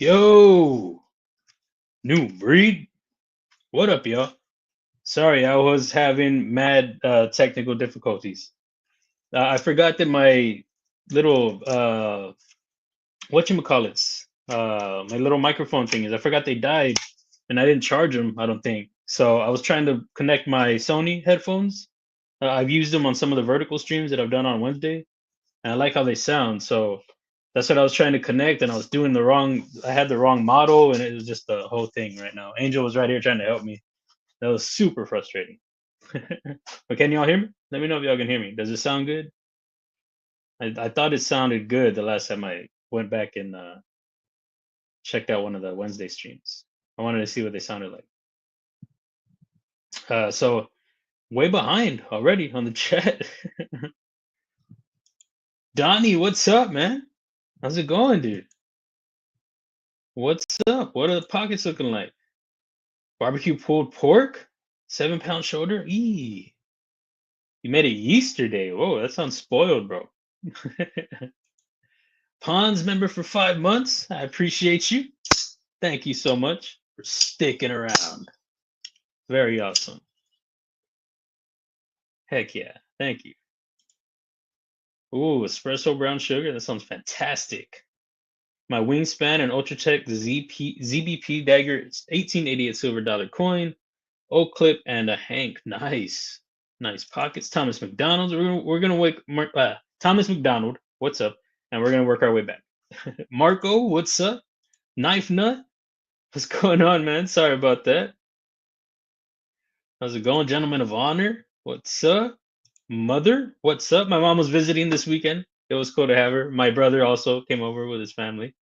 Yo, new breed. What up, y'all? Sorry, I was having mad technical difficulties. I forgot that my little whatchamacallits, my little microphone thingies. I forgot they died, and I didn't charge them. I don't think so. I was trying to connect my Sony headphones. I've used them on some of the vertical streams that I've done on Wednesday, and I like how they sound. So that's what I was trying to connect, and I was doing the wrong. I had the wrong model, and it was just the whole thing right now. Angel was right here trying to help me. That was super frustrating. But can y'all hear me? Let me know if y'all can hear me. Does it sound good? I thought it sounded good the last time I went back and checked out one of the Wednesday streams. I wanted to see what they sounded like. So way behind already on the chat. Donnie, what's up, man? How's it going, dude? What's up? What are the pockets looking like? Barbecue pulled pork? 7-pound shoulder? Eee. You made it yesterday. Whoa, that sounds spoiled, bro. Pons member for 5 months. I appreciate you. Thank you so much for sticking around. Very awesome. Heck yeah. Thank you. Ooh, espresso brown sugar. That sounds fantastic. My wingspan and Ultratech ZBP dagger is 1888 silver dollar coin, oak clip, and a Hank. Nice. Nice pockets. Thomas McDonald's. We're gonna wake Thomas McDonald. What's up? And we're gonna work our way back. Marco, what's up? Knife Nut. What's going on, man? Sorry about that. How's it going, gentlemen of honor? What's up? Mother, what's up? My mom was visiting this weekend. It was cool to have her. My brother also came over with his family.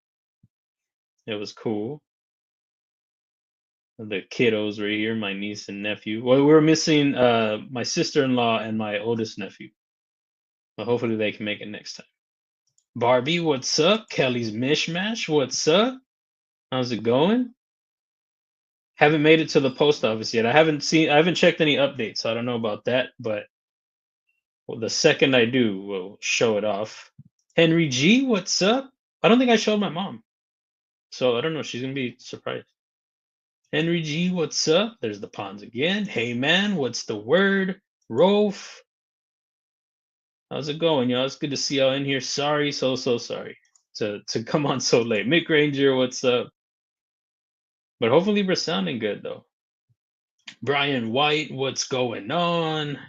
It was cool. The kiddos right here, my niece and nephew. Well, we're missing my sister-in-law and my oldest nephew. But hopefully they can make it next time. Barbie, what's up? Kelly's Mishmash, what's up? How's it going? Haven't made it to the post office yet. I haven't checked any updates, so I don't know about that, but well, the second I do, we'll show it off. Henry G, what's up? I don't think I showed my mom, so I don't know. She's gonna be surprised. Henry G, what's up? There's the pawns again. Hey man, what's the word? Rolf, how's it going, y'all? It's good to see y'all in here. Sorry, so sorry to come on so late. Mick Ranger, what's up? But hopefully we're sounding good though. Brian White, what's going on?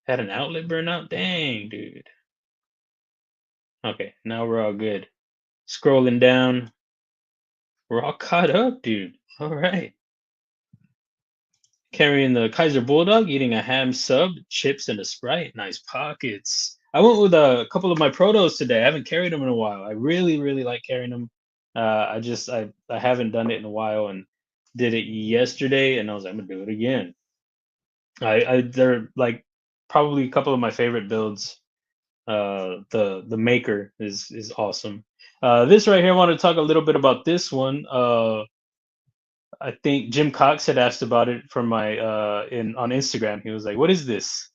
Had an outlet burnout? Dang, dude. Okay, now we're all good. Scrolling down. We're all caught up, dude. All right. Carrying the Kizer Bulldog, eating a ham sub, chips, and a Sprite. Nice pockets. I went with a couple of my protos today. I haven't carried them in a while. I really, really like carrying them. I haven't done it in a while and did it yesterday, and I was like, I'm gonna do it again. They're like probably a couple of my favorite builds. The maker is awesome. This right here, I want to talk a little bit about this one. I think Jim Cox had asked about it from my in on Instagram. He was like, "What is this?"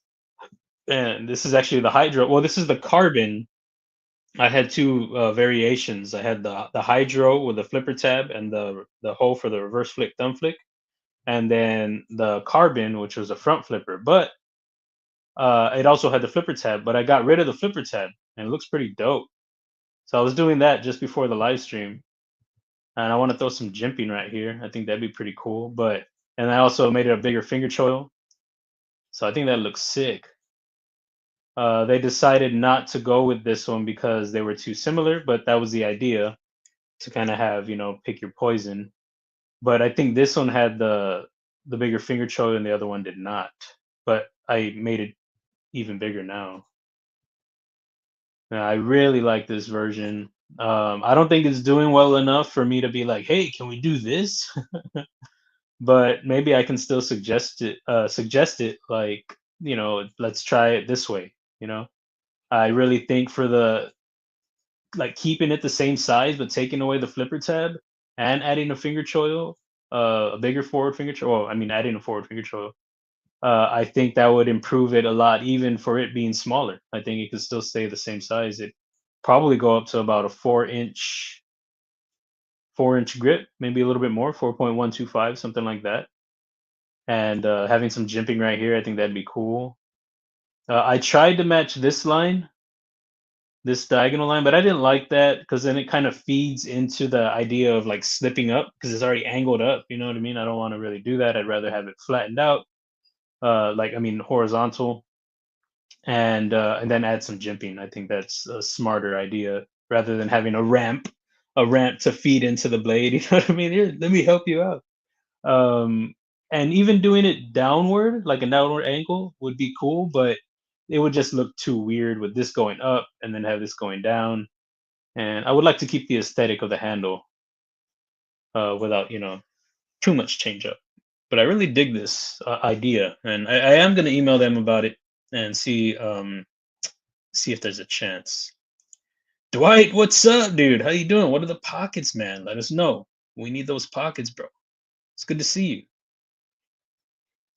And this is actually the Hydro. Well, this is the Carbon. I had two variations. I had the Hydro with the flipper tab and the hole for the reverse flick thumb flick, and then the Carbon, which was a front flipper. But it also had the flipper tab. But I got rid of the flipper tab, and it looks pretty dope. So I was doing that just before the live stream, and I want to throw some jimping right here. I think that'd be pretty cool. But and I also made it a bigger finger choil, so I think that looks sick. They decided not to go with this one because they were too similar, but that was the idea to kind of have pick your poison. But I think this one had the bigger finger choil and the other one did not. But I made it even bigger now. I really like this version. I don't think it's doing well enough for me to be like, hey, can we do this? But maybe I can still suggest it like, let's try it this way, you know. I really think for the like keeping it the same size but taking away the flipper tab and adding a finger choil, a bigger forward finger choil. Well, I mean adding a forward finger choil. I think that would improve it a lot, even for it being smaller. I think it could still stay the same size. probably go up to about a 4-inch grip, maybe a little bit more, 4.125, something like that. And having some jimping right here, I think that'd be cool. I tried to match this line, this diagonal line, but I didn't like that because then it kind of feeds into the idea of like slipping up because it's already angled up. You know what I mean? I don't want to really do that. I'd rather have it flattened out, like I mean horizontal, and then add some jimping. I think that's a smarter idea rather than having a ramp to feed into the blade. You know what I mean? Here, let me help you out. Um, and even doing it downward, like a downward angle, would be cool, but it would just look too weird with this going up and then have this going down. And I would like to keep the aesthetic of the handle without, too much change up. But I really dig this idea, and I am going to email them about it and see if there's a chance. Dwight, what's up, dude? How you doing? What are the pockets, man? Let us know. We need those pockets, bro. It's good to see you.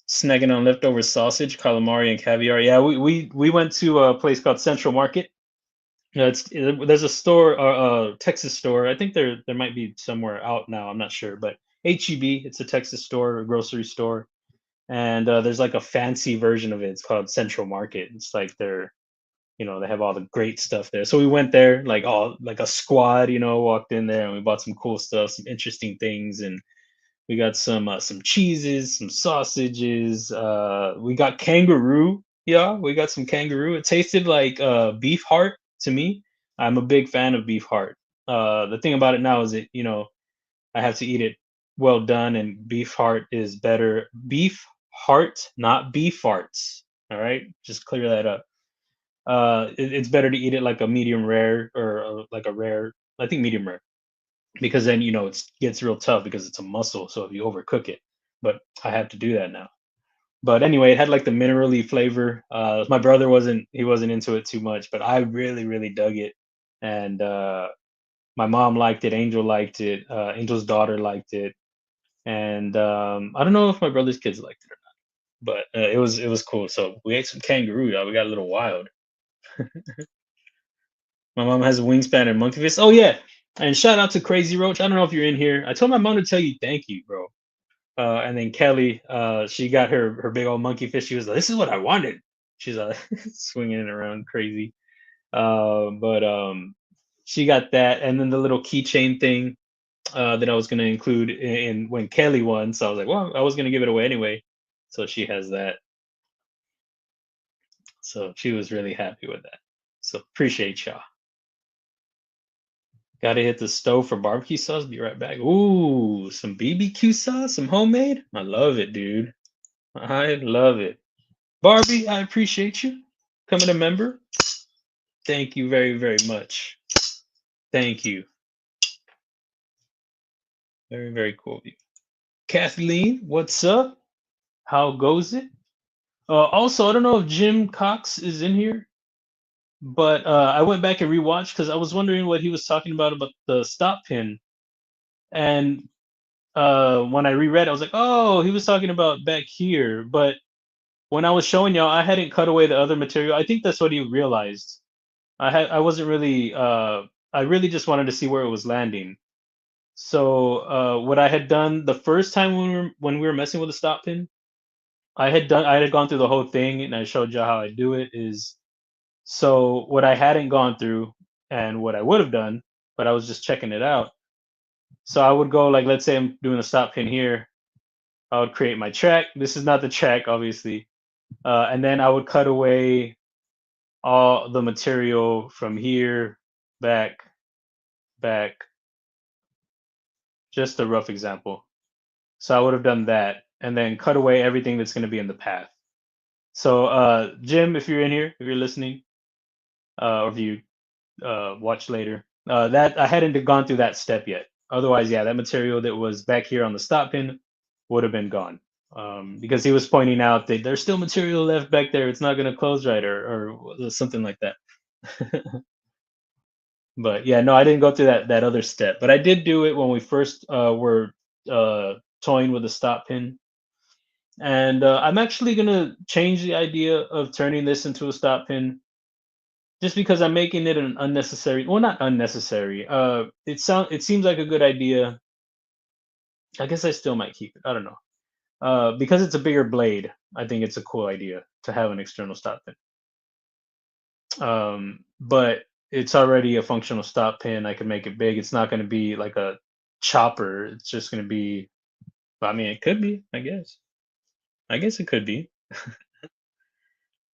Snagging on leftover sausage, calamari, and caviar. Yeah, we went to a place called Central Market. Yeah, there's a store, a Texas store. I think there might be somewhere out now. I'm not sure, but HEB. It's a Texas store, a grocery store, and there's like a fancy version of it. It's called Central Market. It's like they have all the great stuff there. So we went there, like all like a squad, walked in there and we bought some cool stuff, some interesting things, and we got some cheeses, some sausages. We got kangaroo. Yeah, we got some kangaroo. It tasted like beef heart to me. I'm a big fan of beef heart. The thing about it now is that I have to eat it well done, and beef heart is better. Beef heart, not beef farts. All right, just clear that up. It's better to eat it like a medium rare or like a rare. I think medium rare because then it gets real tough because it's a muscle. So if you overcook it, but I have to do that now. But anyway, it had like the minerally flavor. My brother wasn't into it too much, but I really really dug it, and my mom liked it. Angel liked it. Angel's daughter liked it, and I don't know if my brother's kids liked it or not, but it was cool. So we ate some kangaroo. Y'all. We got a little wild. My mom has a wingspan and monkey fist. Oh yeah, and shout out to Crazy Roach. I don't know if you're in here. I told my mom to tell you thank you, bro. And then Kelly, she got her big old monkey fish. She was like, "This is what I wanted." She's swinging it around crazy. But she got that, and then the little keychain thing that I was gonna include in when Kelly won. So I was like, well, I was gonna give it away anyway. So she has that. So she was really happy with that. So appreciate y'all. Gotta hit the stove for barbecue sauce. Be right back. Ooh, some BBQ sauce, some homemade. I love it, dude. I love it. Barbie, I appreciate you coming a member. Thank you very, very much. Thank you. Very, very cool of you. Kathleen, what's up? How goes it? Also, I don't know if Jim Cox is in here, but I went back and rewatched because I was wondering what he was talking about the stop pin. And when I reread, I was like, oh, he was talking about back here. But when I was showing y'all, I hadn't cut away the other material. I think that's what he realized. I wasn't really I really just wanted to see where it was landing. So what I had done the first time when we were messing with the stop pin, I had gone through the whole thing and I showed you how I do it is so what I hadn't gone through and what I would have done, but I was just checking it out. So I would go like let's say I'm doing a stop pin here, I would create my track. This is not the track, obviously. And then I would cut away all the material from here, back, back, just a rough example. So I would have done that and then cut away everything that's going to be in the path. So Jim, if you're in here, if you're listening, or if you watch later, that I hadn't gone through that step yet. Otherwise, yeah, that material that was back here on the stop pin would have been gone. Because he was pointing out that there's still material left back there. It's not going to close right or something like that. But yeah, no, I didn't go through that other step. But I did do it when we first were toying with the stop pin. And I'm actually gonna change the idea of turning this into a stop pin. just because I'm making it an unnecessary, well, not unnecessary. It seems like a good idea. I guess I still might keep it. I don't know. Because it's a bigger blade, I think it's a cool idea to have an external stop pin. But it's already a functional stop pin. I can make it big. It's not going to be like a chopper. It's just going to be. I mean, it could be. I guess. I guess it could be.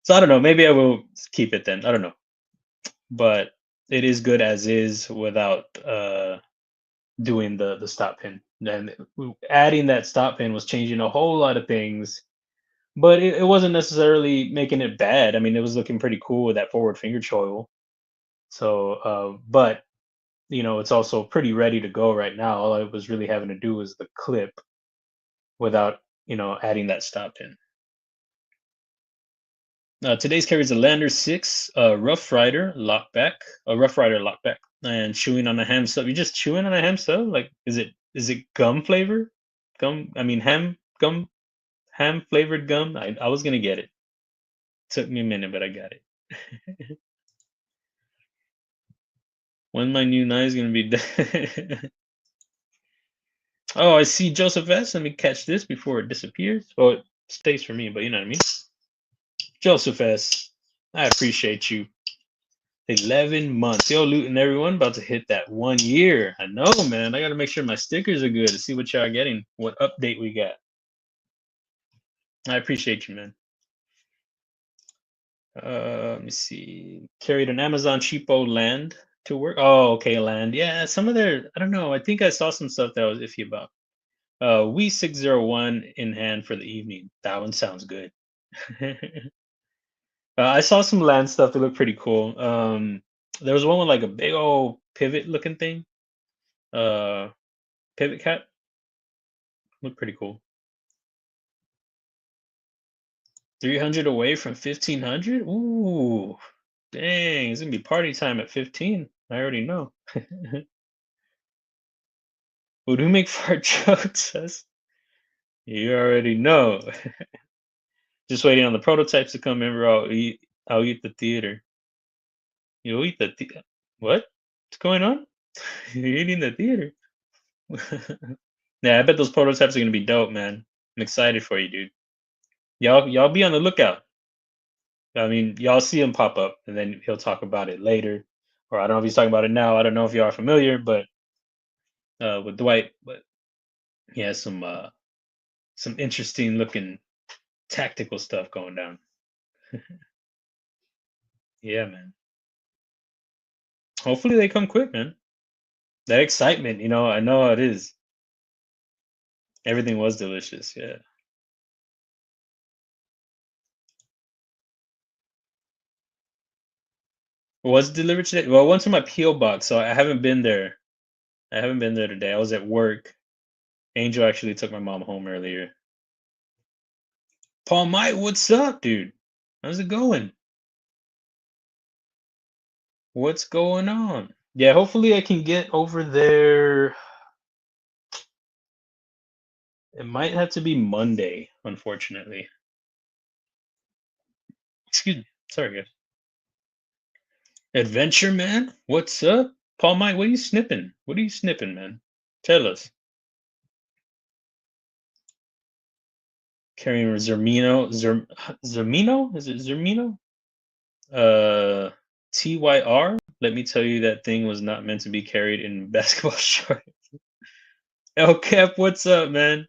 So I don't know. Maybe I will keep it then. I don't know. But it is good as is without doing the stop pin. And adding that stop pin was changing a whole lot of things, but it wasn't necessarily making it bad. I mean, it was looking pretty cool with that forward finger choil. So, but it's also pretty ready to go right now. All I was really having to do was the clip without adding that stop pin. Today's carry is a Lander 6, Rough Rider lockback, a Rough Rider lockback, and chewing on a ham sub. You just chewing on a ham sub? Like, is it gum flavor? Gum? I mean, ham flavored gum. I was gonna get it. Took me a minute, but I got it. When my new knife is gonna be done? Oh, I see Joseph S. Let me catch this before it disappears. Well, it stays for me, but you know what I mean. Joseph S. I appreciate you. 11 months. Yo, Looting everyone, about to hit that 1 year. I know, man. I got to make sure my stickers are good to see what y'all are getting, what update we got. I appreciate you, man. Let me see. Carried an Amazon cheapo land to work. Oh, okay, land. Yeah, some of their, I don't know. I think I saw some stuff that I was iffy about. We 601 in hand for the evening. That one sounds good. I saw some land stuff that looked pretty cool. There was one with like a big old pivot looking thing. Uh, Pivot cap looked pretty cool. 300 away from 1500. Ooh, dang! It's gonna be party time at 15. I already know. Would we make fart jokes? You already know. Just waiting on the prototypes to come in. Bro. I'll eat the theater. You'll eat the theater. What? What's going on? You're eating the theater. Yeah, I bet those prototypes are gonna be dope, man. I'm excited for you, dude. Y'all be on the lookout. I mean, y'all see him pop up, and then he'll talk about it later, or I don't know if he's talking about it now. I don't know if y'all are familiar, but with Dwight, but he has some interesting looking tactical stuff going down. Yeah, man. Hopefully they come quick, man. That excitement, I know how it is. Everything was delicious. Yeah. Was it delivered today? Well, I went to my PO box, so I haven't been there. I haven't been there today. I was at work. Angel actually took my mom home earlier. Paul Mike, what's up, dude? How's it going? What's going on? Yeah, hopefully I can get over there. It might have to be Monday, unfortunately. Excuse me. Sorry, guys. Adventure Man, what's up? Paul Mike, what are you snipping? What are you snipping, man? Tell us. Carrying Zermino. Zermino? Is it Zermino? Uh, TYR? Let me tell you that thing was not meant to be carried in basketball shorts. El Cap, what's up, man?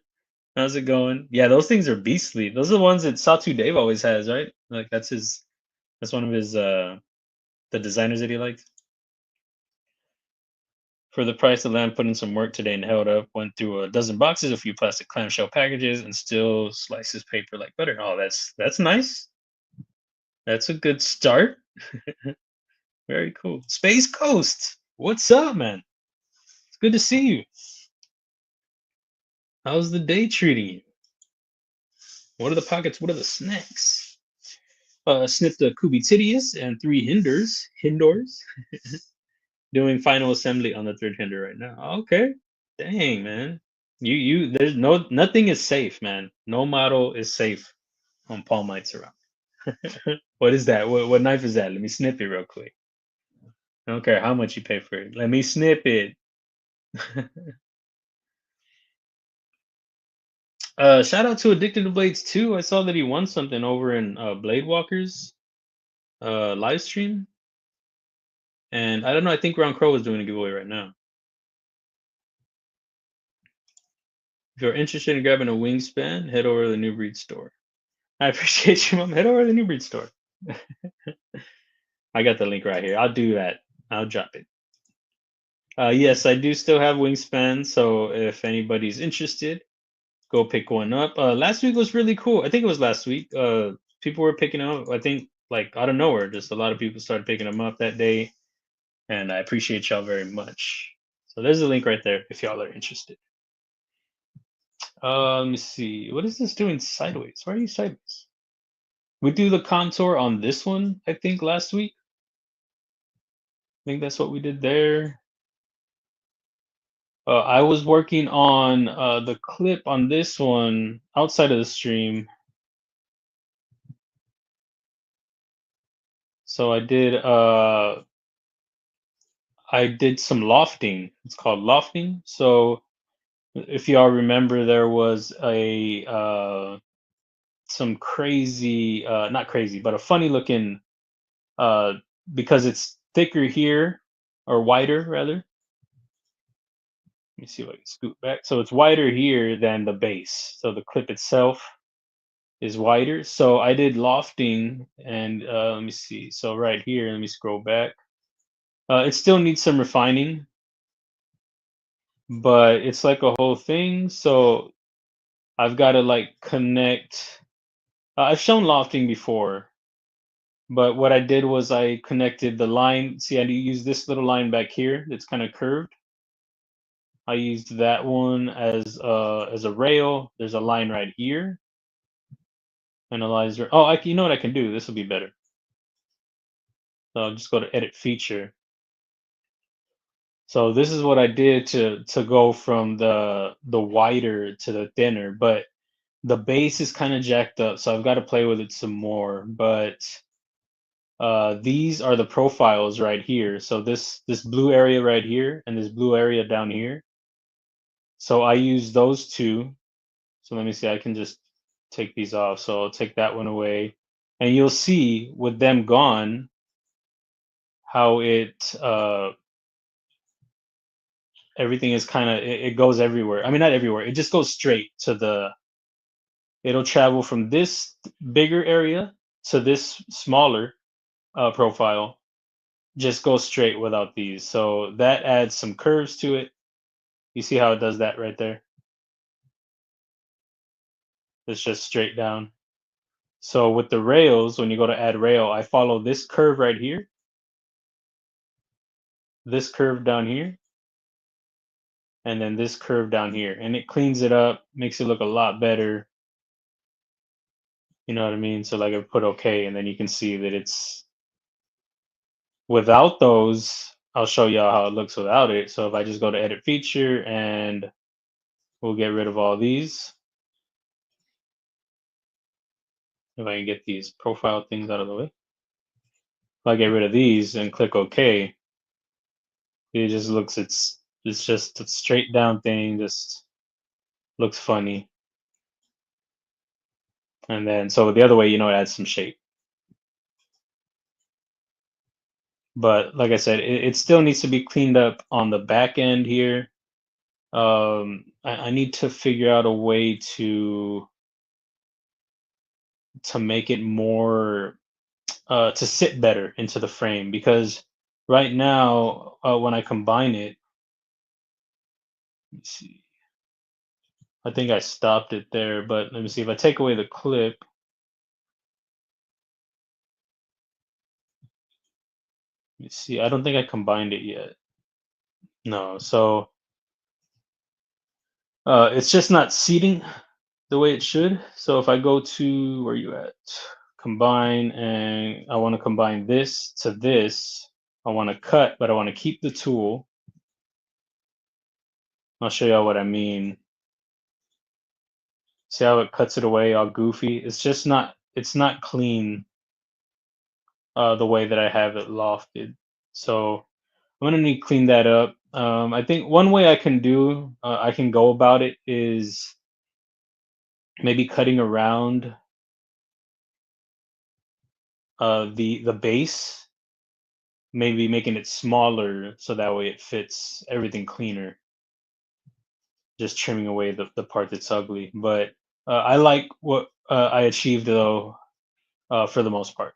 How's it going? Yeah, those things are beastly. Those are the ones that Satu Dave always has, right? Like that's one of his the designers that he likes. For the price of land, put in some work today and held up. Went through a dozen boxes, a few plastic clamshell packages, and still slices paper like butter. Oh, that's nice. That's a good start. Very cool. Space Coast, what's up, man? It's good to see you. How's the day treating you? What are the pockets? What are the snacks? Sniffed a Kubey Tidius and 3 Hindors. Doing final assembly on the 3rd Hinder right now. Okay. Dang, man. There's nothing is safe, man. No model is safe on Palm Mites around. What is that? What knife is that? Let me snip it real quick. I don't care how much you pay for it. Let me snip it. Shout out to Addicted to Blades too. I saw that he won something over in Blade Walkers live stream, and I don't know. I think Round Crow is doing a giveaway right now. If you're interested in grabbing a wingspan, head over to the New Breed store. I appreciate you, mom. Head over to the New Breed store. I got the link right here. I'll do that. I'll drop it. Yes, I do still have wingspan, so if anybody's interested, go pick one up. Last week was really cool. I think it was last week. People were picking up. I think like out of nowhere, just a lot of people started picking them up that day, and I appreciate y'all very much. So there's a link right there if y'all are interested. Let me see. What is this doing sideways? Why are you sideways? We do the contour on this one, I think, last week. I think that's what we did there. I was working on the clip on this one outside of the stream. So I did some lofting. It's called lofting. So if y'all remember, there was a some crazy, not crazy, but a funny looking, uh, because it's thicker here or wider rather. Let me see if I can scoot back. So it's wider here than the base. So the clip itself is wider. So I did lofting, and let me see. So right here, let me scroll back. It still needs some refining, but it's like a whole thing. So I've got to like connect. I've shown lofting before, but what I did was I connected the line. See, I use this little line back here that's kind of curved. I used that one as a rail. There's a line right here. Analyzer. Oh, you know what I can do? This will be better. So I'll just go to edit feature. So this is what I did to go from the wider to the thinner, but the base is kind of jacked up, so I've got to play with it some more. But these are the profiles right here. So this blue area right here and this blue area down here. So I use those two. So let me see, I can just take these off. So I'll take that one away. And you'll see with them gone how everything is kind of it goes everywhere. I mean, not everywhere. It just goes straight to it'll travel from this bigger area to this smaller profile, just go straight without these. So that adds some curves to it. You see how it does that right there? It's just straight down. So with the rails, when you go to add rail, I follow this curve right here, this curve down here, and then this curve down here. And it cleans it up, makes it look a lot better. You know what I mean? So like I put okay, and then you can see that it's without those. I'll show y'all how it looks without it. So if I just go to edit feature and we'll get rid of all these. If I can get these profile things out of the way. If I get rid of these and click OK, it just looks, it's just a straight down thing, just looks funny. And then, so the other way, it adds some shape. But like I said, it still needs to be cleaned up on the back end here. I need to figure out a way to make it more to sit better into the frame, because right now when I combine it, let me see, I think I stopped it there, but let me see if I take away the clip. Let me see, I don't think I combined it yet. No, so it's just not seating the way it should. So if I go to, where you at? Combine, and I want to combine this to this. I want to cut, but I want to keep the tool. I'll show y'all what I mean. See how it cuts it away all goofy? It's just not, it's not clean. the way that I have it lofted. So I'm gonna need to clean that up. I think one way I can go about it is maybe cutting around the base, maybe making it smaller so that way it fits everything cleaner. Just trimming away the part that's ugly. But I like what I achieved though, for the most part.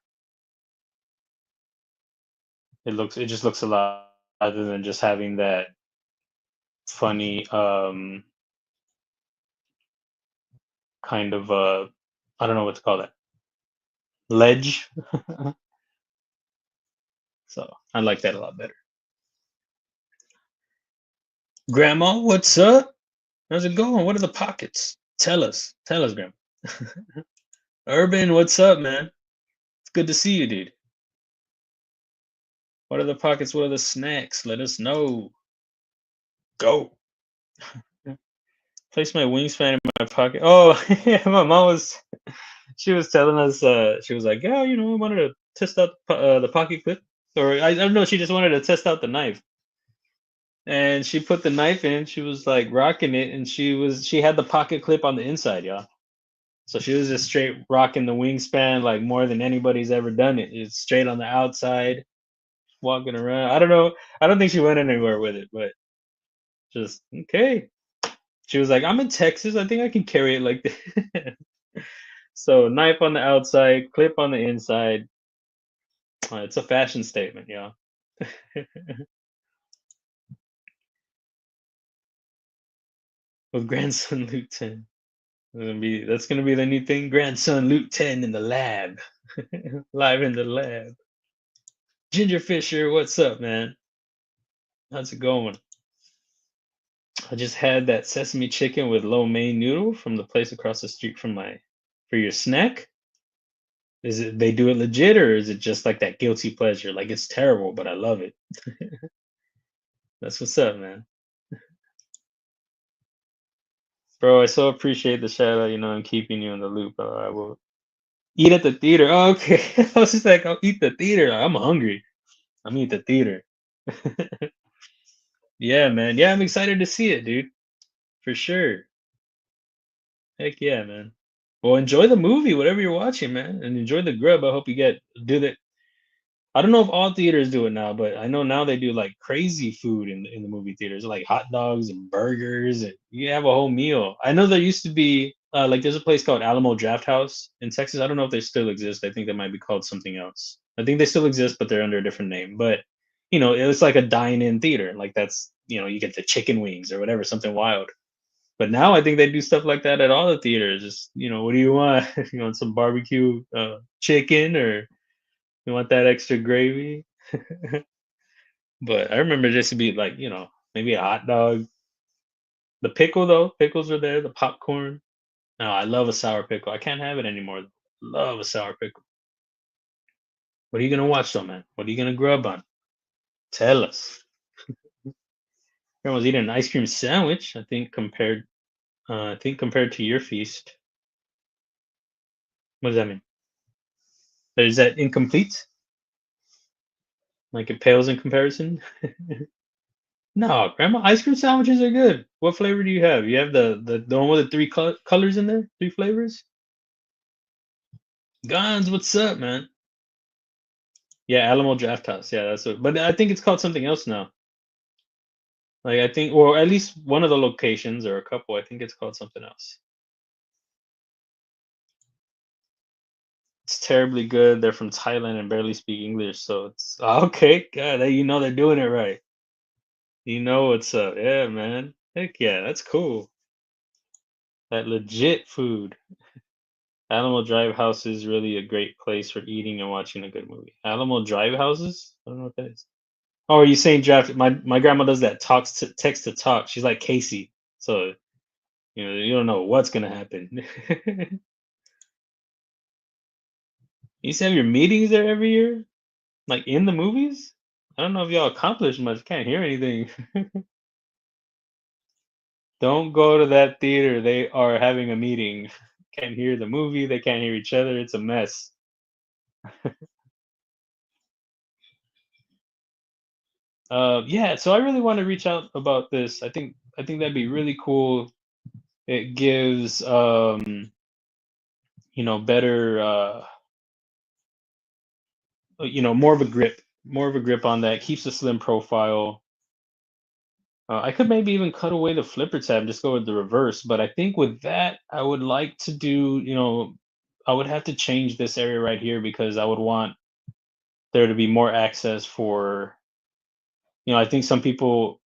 It just looks a lot other than just having that funny kind of I don't know what to call that, ledge. So I like that a lot better. Grandma, what's up? How's it going? What are the pockets? Tell us, Grandma. Urban, what's up, man? It's good to see you, dude. What are the pockets? What are the snacks? Let us know. Go. Place my wingspan in my pocket. Oh, yeah, my mom was. She was telling us. She was like, "Yeah, I wanted to test out the pocket clip, or I don't know. She just wanted to test out the knife." And she put the knife in. She was like rocking it, and she had the pocket clip on the inside, y'all. So she was just straight rocking the wingspan like more than anybody's ever done it. It's straight on the outside, walking around. I don't know. I don't think she went anywhere with it, but just okay. She was like, "I'm in Texas. I think I can carry it like this." So knife on the outside, clip on the inside. It's a fashion statement, y'all. With grandson Loot-10. That's gonna be the new thing. Grandson Loot-10 in the lab. Live in the lab. Ginger Fisher, what's up, man? How's it going? I just had that sesame chicken with lo mein noodle from the place across the street from my for your snack. Is it they do it legit or is it just like that guilty pleasure? Like it's terrible, but I love it. That's what's up, man. Bro, I so appreciate the shout out, I'm keeping you in the loop. I will eat at the theater. Oh, okay. I was just like, I'll eat the theater. I'm hungry. I'm eat the theater. Yeah, man. Yeah, I'm excited to see it, dude. For sure. Heck yeah, man. Well, enjoy the movie, whatever you're watching, man, and enjoy the grub. I hope you get do that. I don't know if all theaters do it now, but I know now they do like crazy food in the movie theaters, like hot dogs and burgers, and you have a whole meal. I know there used to be like there's a place called Alamo Draft House in Texas. I don't know if they still exist. I think they might be called something else. I think they still exist, but they're under a different name. But it was like a dine-in theater. Like that's you get the chicken wings or whatever, something wild. But now I think they do stuff like that at all the theaters. Just what do you want? You want some barbecue chicken or you want that extra gravy? But I remember just to be like, maybe a hot dog. The pickle though, pickles are there, the popcorn. No, I love a sour pickle. I can't have it anymore. Love a sour pickle. What are you gonna watch though, man? What are you gonna grub on? Tell us. Grandma's eating an ice cream sandwich, I think compared to your feast. What does that mean? Is that incomplete? Like it pales in comparison? No, grandma, ice cream sandwiches are good. What flavor do you have? You have the one with the three colors in there, three flavors. Guns, what's up, man? Yeah, Alamo Draft House. Yeah, that's what. But I think it's called something else now. Like I think, or at least one of the locations or a couple. I think it's called something else. It's terribly good. They're from Thailand and barely speak English, so it's okay. God, they're doing it right. You know what's up? Yeah, man. Heck yeah, that's cool. That legit food. Alamo Drive House is really a great place for eating and watching a good movie. Alamo Drive Houses? I don't know what that is. Oh, are you saying draft? My grandma does that text to talk. She's like Casey, so you don't know what's gonna happen. You used to have your meetings there every year, like in the movies. I don't know if y'all accomplished much. Can't hear anything. Don't go to that theater. They are having a meeting. Can't hear the movie. They can't hear each other. It's a mess. Yeah, so I really want to reach out about this. I think that'd be really cool. It gives better more of a grip, on that. Keeps a slim profile. I could maybe even cut away the flipper tab and just go with the reverse, but I think with that, I would like to do, I would have to change this area right here because I would want there to be more access for, I think some people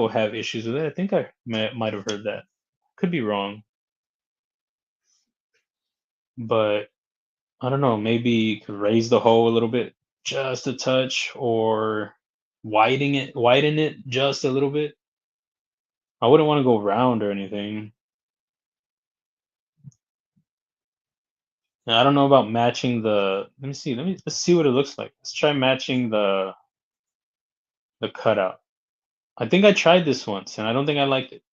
have issues with it. I think I might have heard that. Could be wrong, but I don't know. Maybe you could raise the hole a little bit, just a touch, or widen it just a little bit. I wouldn't want to go round or anything. Now, I don't know about matching the. Let me see. Let's see what it looks like. Let's try matching the cutout. I think I tried this once, and I don't think I liked it.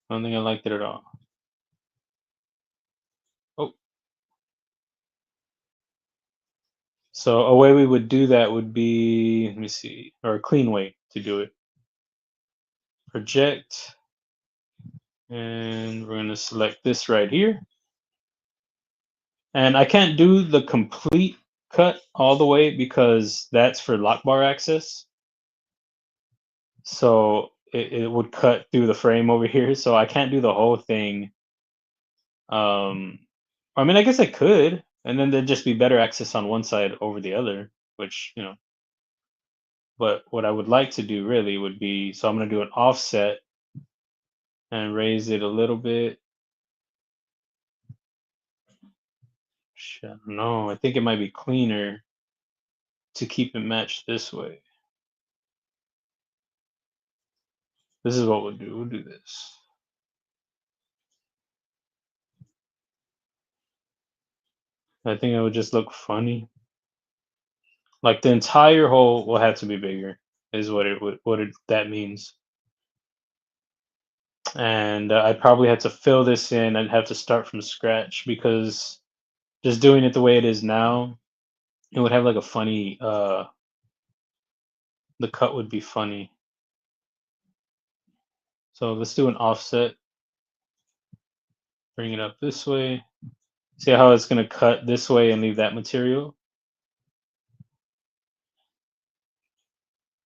I don't think I liked it at all. Oh, so a way we would do that would be, let me see, or a clean way to do it. Project, and we're going to select this right here. And I can't do the complete cut all the way because that's for lock bar access. So it would cut through the frame over here. So I can't do the whole thing. I mean, I guess I could, and then there'd just be better access on one side over the other, which, but what I would like to do really would be, so I'm going to do an offset and raise it a little bit. I don't know. I think it might be cleaner to keep it matched this way. This is what we'll do. We'll do this. I think it would just look funny. Like the entire hole will have to be bigger, is that means. And I'd probably have to fill this in. I'd have to start from scratch because just doing it the way it is now, it would have like a funny. The cut would be funny. So let's do an offset. Bring it up this way. See how it's gonna cut this way and leave that material.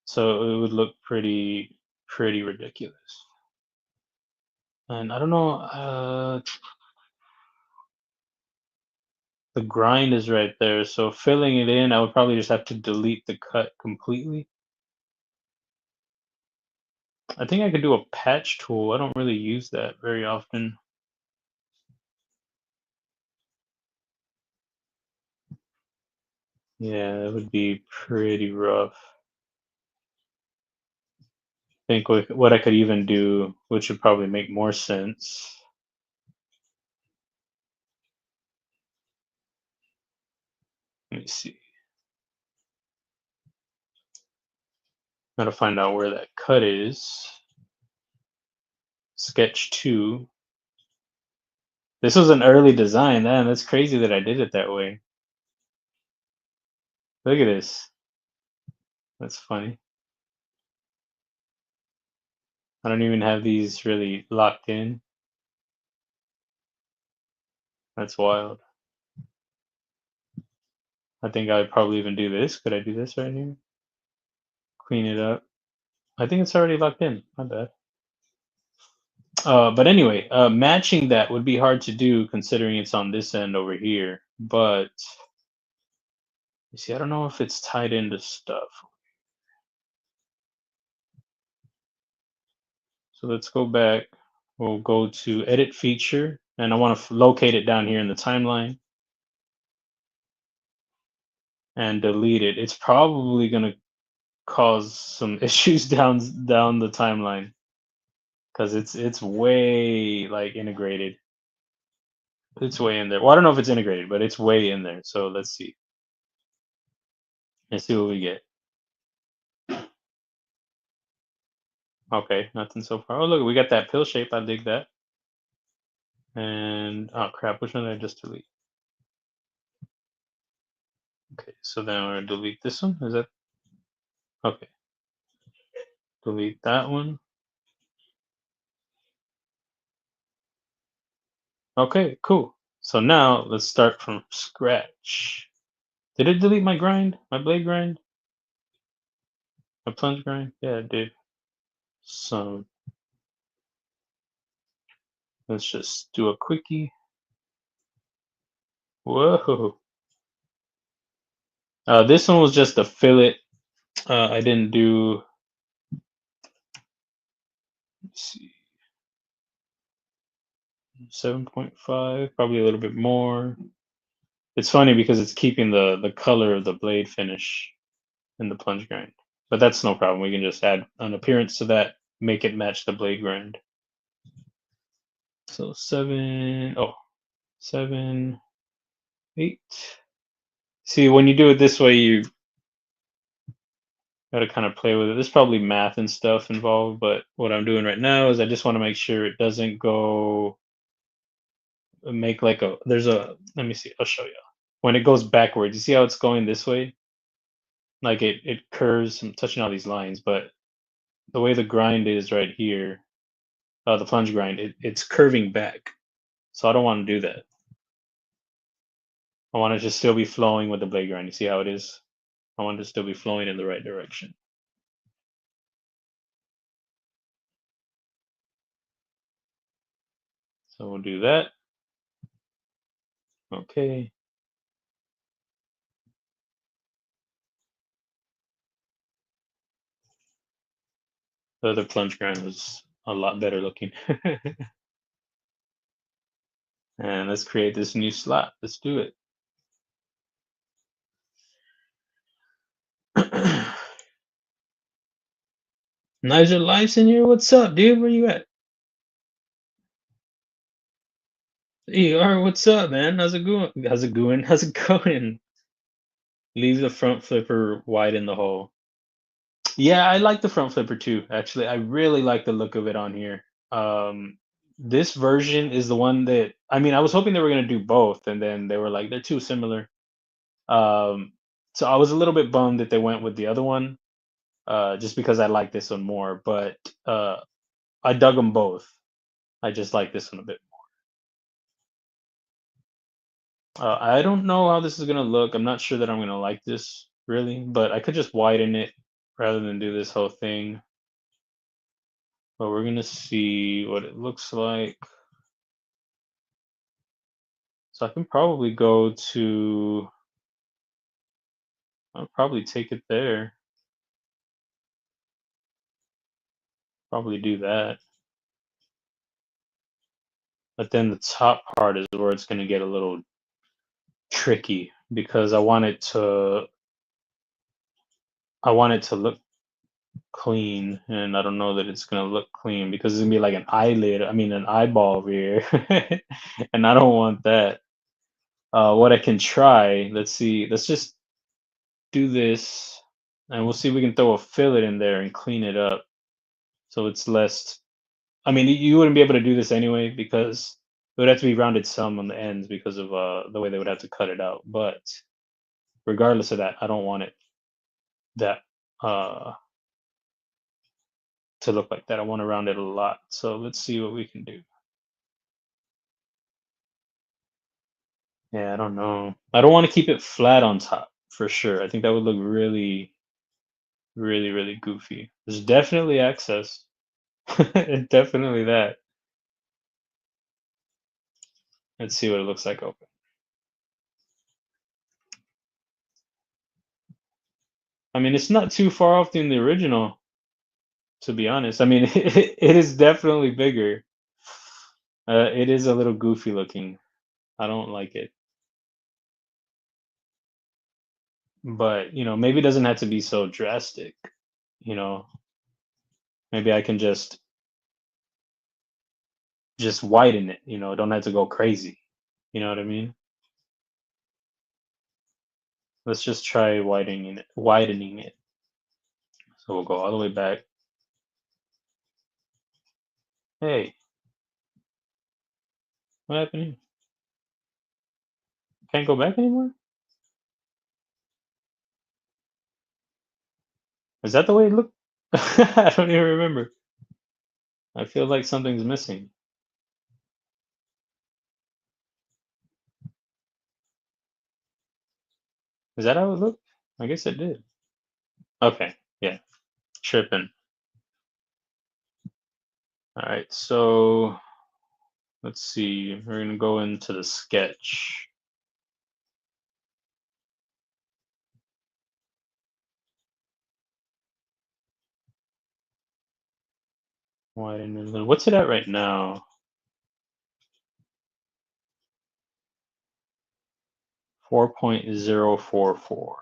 So it would look pretty ridiculous. And I don't know, the grind is right there, so filling it in, I would probably just have to delete the cut completely. I think I could do a patch tool. I don't really use that very often. Yeah, it would be pretty rough. I think what I could even do, which would probably make more sense. Let me see. Gotta find out where that cut is. Sketch 2. This was an early design. Man, that's crazy that I did it that way. Look at this. That's funny. I don't even have these really locked in. That's wild. I think I would probably even do this. Could I do this right here? Clean it up. I think it's already locked in. My bad. But anyway, matching that would be hard to do considering it's on this end over here. But you see, I don't know if it's tied into stuff. So let's go back. We'll go to edit feature, and I want to locate it down here in the timeline and delete it. It's probably going to cause some issues down the timeline because it's way like integrated. It's way in there. Well, I don't know if it's integrated, but it's way in there. So let's see. Let's see what we get. Okay, nothing so far. Oh, look, we got that pill shape. I dig that. And oh crap, which one did I just delete? Okay, so then we're gonna delete this one. Is that okay? Delete that one. Okay, cool. So now let's start from scratch. Did it delete my grind? My blade grind? My plunge grind? Yeah, it did. So let's just do a quickie. Whoa. This one was just a fillet. I didn't do, let's see, 7.5, probably a little bit more. It's funny because it's keeping the color of the blade finish in the plunge grind. But that's no problem. We can just add an appearance to that, make it match the blade grind. So 7, 8. See, when you do it this way, you gotta kind of play with it. There's probably math and stuff involved, but what I'm doing right now is I just want to make sure it doesn't go make like a there's a let me see, I'll show you. When it goes backwards, you see how it's going this way? Like it curves. I'm touching all these lines, but the way the grind is right here, the plunge grind, it's curving back. So I don't want to do that. I want it to still be flowing with the blade grind. You see how it is? I want it to still be flowing in the right direction. So we'll do that. Okay. The other plunge grind was a lot better looking. And let's create this new slot. Let's do it. Nigel Life's in here. What's up, dude? Where you at? ER, what's up, man? How's it going? How's it going? How's it going? Leave the front flipper wide in the hole. Yeah, I like the front flipper too. Actually, I really like the look of it on here. This version is the one that I mean, I was hoping they were gonna do both, and then they were like they're too similar. Um, so I was a little bit bummed that they went with the other one, just because I like this one more. But I dug them both. I just like this one a bit. I don't know how this is gonna look. I'm not sure that I'm gonna like this really, but I could just widen it rather than do this whole thing. But we're gonna see what it looks like. So I can probably go to, I'll probably take it there. Probably do that. But then the top part is where it's gonna get a little tricky because I want it to look clean, and I don't know that it's gonna look clean because it's gonna be like an eyelid, I mean an eyeball over here. And I don't want that. What I can try, let's see, let's just do this and we'll see if we can throw a fillet in there and clean it up so it's less. I mean, you wouldn't be able to do this anyway because it would have to be rounded some on the ends because of the way they would have to cut it out. But regardless of that, I don't want it that uh, to look like that. I want to round it a lot. So let's see what we can do. Yeah, I don't know. I don't want to keep it flat on top for sure. I think that would look really, really, really goofy. There's definitely access. Definitely that. Let's see what it looks like open. I mean, it's not too far off than the original, to be honest. I mean, it is definitely bigger. It is a little goofy looking. I don't like it. But, maybe it doesn't have to be so drastic, you know. Maybe I can just widen it, don't have to go crazy. You know what I mean? Let's just try widening it. So we'll go all the way back. Hey, what happened here? Can't go back anymore? Is that the way it looked? I don't even remember. I feel like something's missing. Is that how it looked? I guess it did. Okay, yeah, tripping. All right, so let's see. We're gonna go into the sketch. Widen it a little. What's it at right now? 4.044.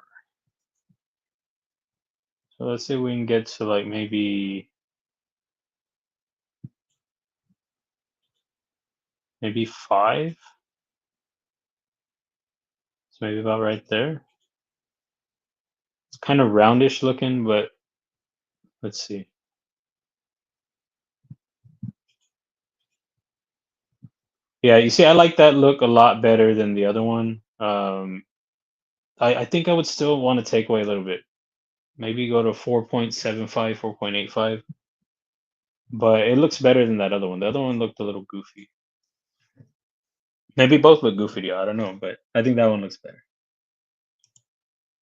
So let's see if we can get to like maybe 5. So maybe about right there. It's kind of roundish looking, but let's see. Yeah, you see, I like that look a lot better than the other one. I think I would still want to take away a little bit. Maybe go to 4.75, 4.85. But it looks better than that other one. The other one looked a little goofy. Maybe both look goofy to you, I don't know, but I think that one looks better.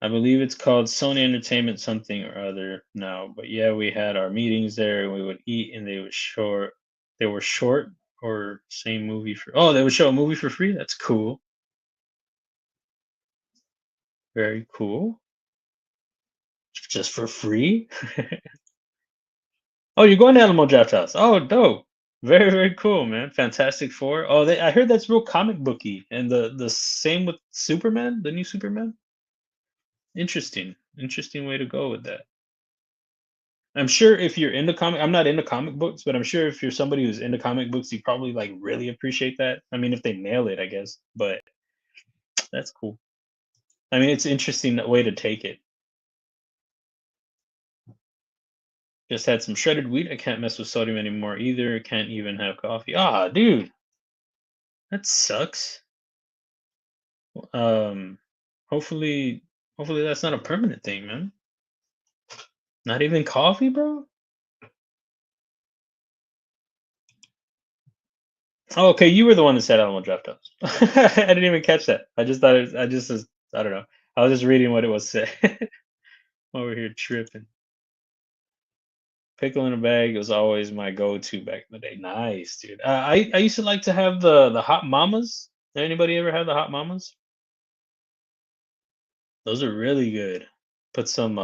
I believe it's called Sony Entertainment something or other now. But yeah, we had our meetings there and we would eat and they were short or same movie for they would show a movie for free. That's cool. Very cool. Just for free. Oh, you're going to Alamo Draft House. Oh, dope. Very, very cool, man. Fantastic Four. Oh, I heard that's real comic booky. And the same with Superman, the new Superman. Interesting. Interesting way to go with that. I'm sure if you're into I'm not into comic books, but I'm sure if you're somebody who's into comic books, you probably like really appreciate that. I mean, if they nail it, I guess. But that's cool. I mean, it's interesting way to take it. Just had some shredded wheat. I can't mess with sodium anymore either. Can't even have coffee. Ah, dude, that sucks. Um, hopefully, hopefully that's not a permanent thing, man. Not even coffee, bro. Oh, okay, you were the one that said Alamo Draft House. I didn't even catch that. I just thought I just was, I don't know. I was just reading what it was said. Over here tripping. Pickle in a bag was always my go-to back in the day. Nice, dude. I used to like to have the hot mamas. Did anybody ever have the hot mamas? Those are really good. Put some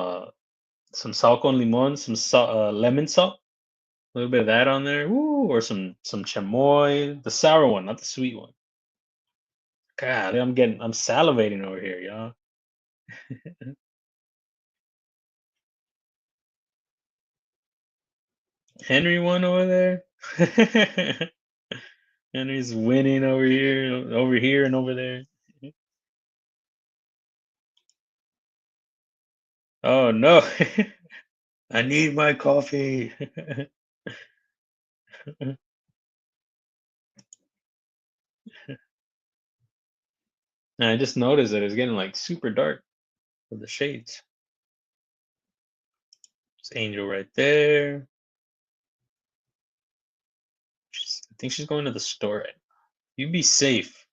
sal con limon, some lemon salt, a little bit of that on there. Woo, or some chamoy, the sour one, not the sweet one. God, I'm salivating over here, y'all. Henry won over there. Henry's winning over here, and over there. Oh no. I need my coffee. And I just noticed that it's getting like super dark with the shades. It's Angel right there. I think she's going to the store right now. You be safe.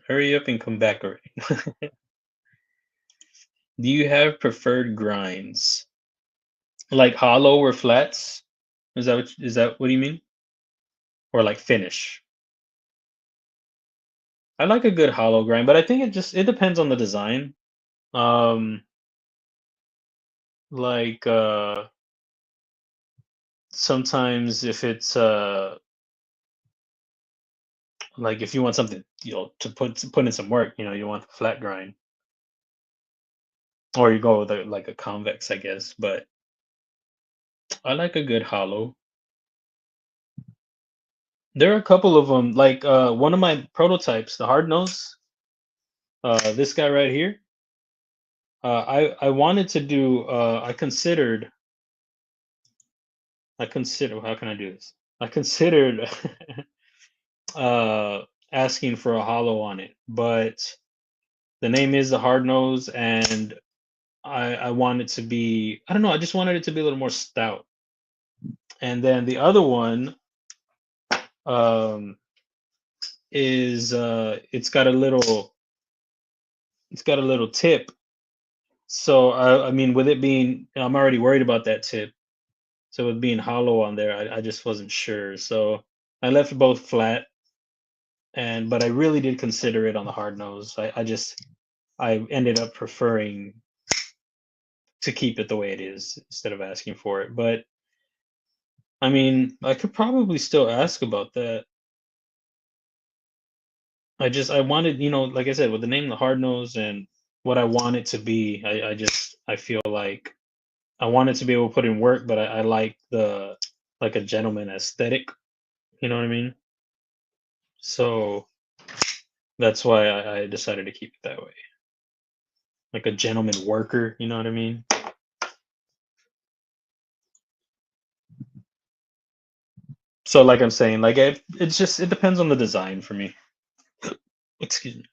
Hurry up and come back already. Do you have preferred grinds? Like hollow or flats? Is that what you mean? Or like finish? I like a good hollow grind, but I think it depends on the design. Um like sometimes if it's like if you want something, to put in some work, you want the flat grind. Or you go with like a convex, I guess. But I like a good hollow. There are a couple of them, like one of my prototypes, the hard nose, this guy right here. I wanted to do. I consider. How can I do this? I considered uh, asking for a hollow on it, but the name is the hard nose, and I want it to be, I don't know, I just wanted it to be a little more stout. And then the other one um is it's got a little tip. So I mean, with it being, I'm already worried about that tip. So with being hollow on there, I just wasn't sure. So I left both flat, and but I really did consider it on the hard nose. I ended up preferring to keep it the way it is instead of asking for it. But I mean, I could probably still ask about that. I wanted, like I said, with the name the hard nose and what I want it to be, I feel like I wanted to be able to put in work, but I like the like a gentleman aesthetic. You know what I mean? So that's why I decided to keep it that way, like a gentleman worker. You know what I mean? So like I'm saying, like it depends on the design for me. Excuse me.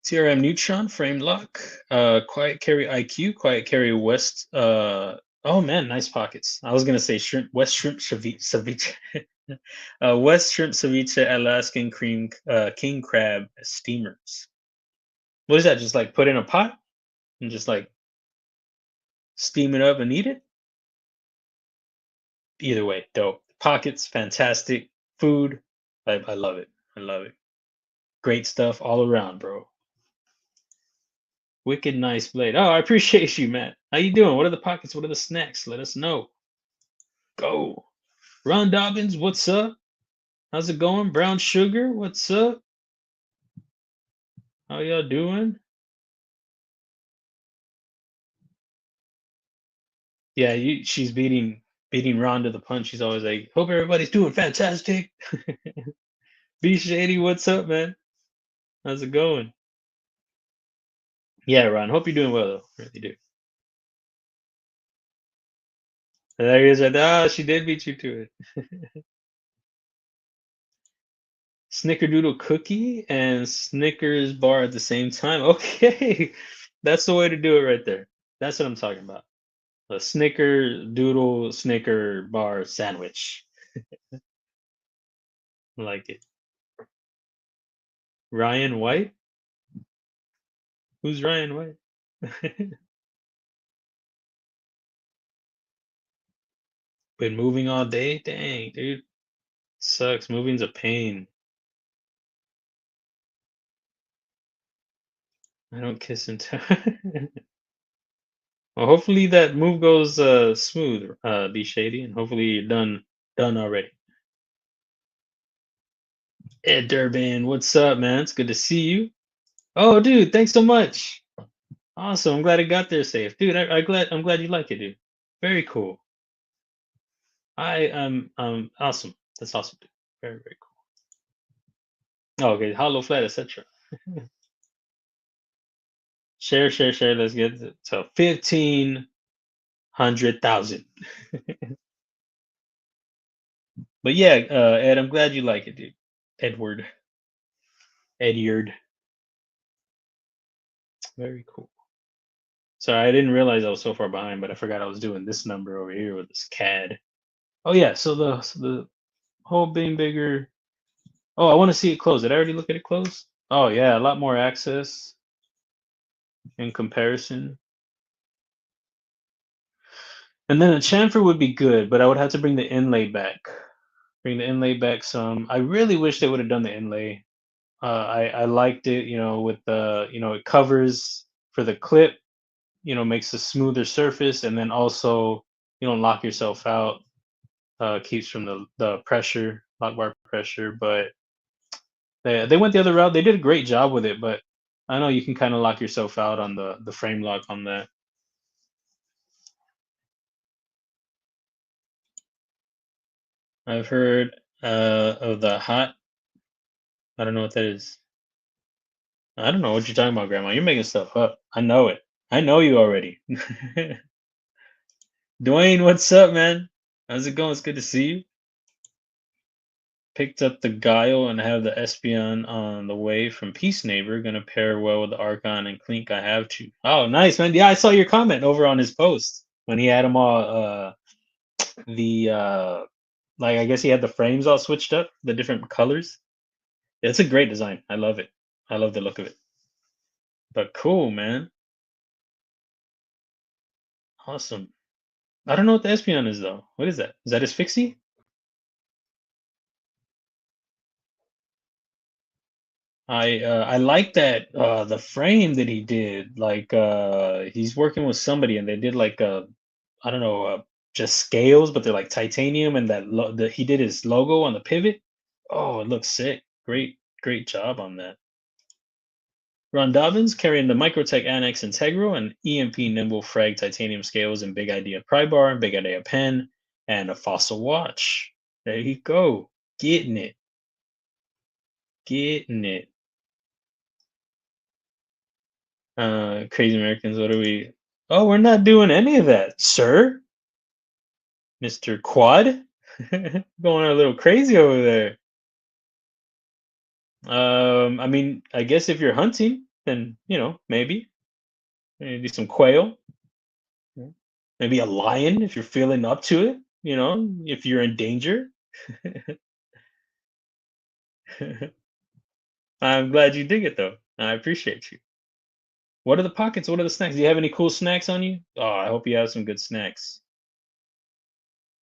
TRM Neutron frame lock, quiet carry IQ, quiet carry West. Oh man, nice pockets. I was gonna say shrimp, West shrimp ceviche, West shrimp ceviche, Alaskan cream, king crab steamers. What is that? Just like put in a pot and just like steam it up and eat it? Either way, dope. Pockets, fantastic. Food, I love it. I love it. Great stuff all around, bro. Wicked nice blade. Oh, I appreciate you, Matt. How you doing? What are the pockets? What are the snacks? Let us know. Go. Ron Dobbins, what's up? How's it going? Brown Sugar, what's up? How y'all doing? Yeah, she's beating Ron to the punch. She's always like, hope everybody's doing fantastic. B Shady, what's up, man? How's it going? Yeah, Ron. Hope you're doing well though. Really do. There he is right there. Ah, she did beat you to it. Snickerdoodle cookie and Snickers bar at the same time. Okay. That's the way to do it right there. That's what I'm talking about. A Snicker doodle Snicker bar sandwich. Like it. Ryan White? Who's Ryan White? Been moving all day? Dang, dude. Sucks. Moving's a pain. I don't kiss and tell. Well, hopefully that move goes smooth, be shady, and hopefully you're done already. Ed Durbin, what's up, man? It's good to see you. Oh, dude, thanks so much. Awesome. I'm glad it got there safe. Dude, I'm glad you like it, dude. Very cool. I am awesome. That's awesome, dude. Very, very cool. Oh, okay, hollow flat, etc. Share. Let's get to 1,500,000. But yeah, Ed, I'm glad you like it, dude. Edward. Edyard. Very cool. Sorry, I didn't realize I was so far behind, but I forgot I was doing this number over here with this CAD. Oh yeah, so the whole being bigger. Oh, I want to see it close. Did I already look at it close? Oh yeah, a lot more access in comparison. And then a chamfer would be good, but I would have to bring the inlay back. Bring the inlay back some. I really wish they would have done the inlay. I liked it, with the, it covers for the clip, makes a smoother surface, and then also you don't lock yourself out. Keeps from the pressure, lock bar pressure. But they went the other route. They did a great job with it, but I know you can kind of lock yourself out on the frame lock on that. I've heard of the hot. I don't know what that is. I don't know what you're talking about, Grandma. You're making stuff up. I know it. I know you already. Dwayne, what's up, man? How's it going? It's good to see you. Picked up the Guile and have the Espion on the way from Peace Neighbor. Gonna pair well with the Archon and Clink. I have to. Oh, nice, man. Yeah, I saw your comment over on his post when he had them all. The like I guess he had the frames all switched up, the different colors. It's a great design. I love it. I love the look of it. But cool, man. Awesome. I don't know what the Espion is though. What is that? Is that his fixie? I like that the frame that he did. Like he's working with somebody and they did like I don't know just scales, but they're like titanium and he did his logo on the pivot. Oh, it looks sick. Great job on that. Ron Dobbins carrying the Microtech Annex Integral and EMP Nimble Frag titanium scales and Big Idea pry bar, Big Idea pen, and a fossil watch. There you go. Getting it. Getting it. Crazy Americans, what are we? Oh, we're not doing any of that, sir. Mr. Quad. Going a little crazy over there. I mean, I guess if you're hunting, then maybe some quail. Yeah. Maybe a lion if you're feeling up to it, if you're in danger. I'm glad you dig it though. I appreciate you. What are the pockets? What are the snacks? Do you have any cool snacks on you? Oh, I hope you have some good snacks.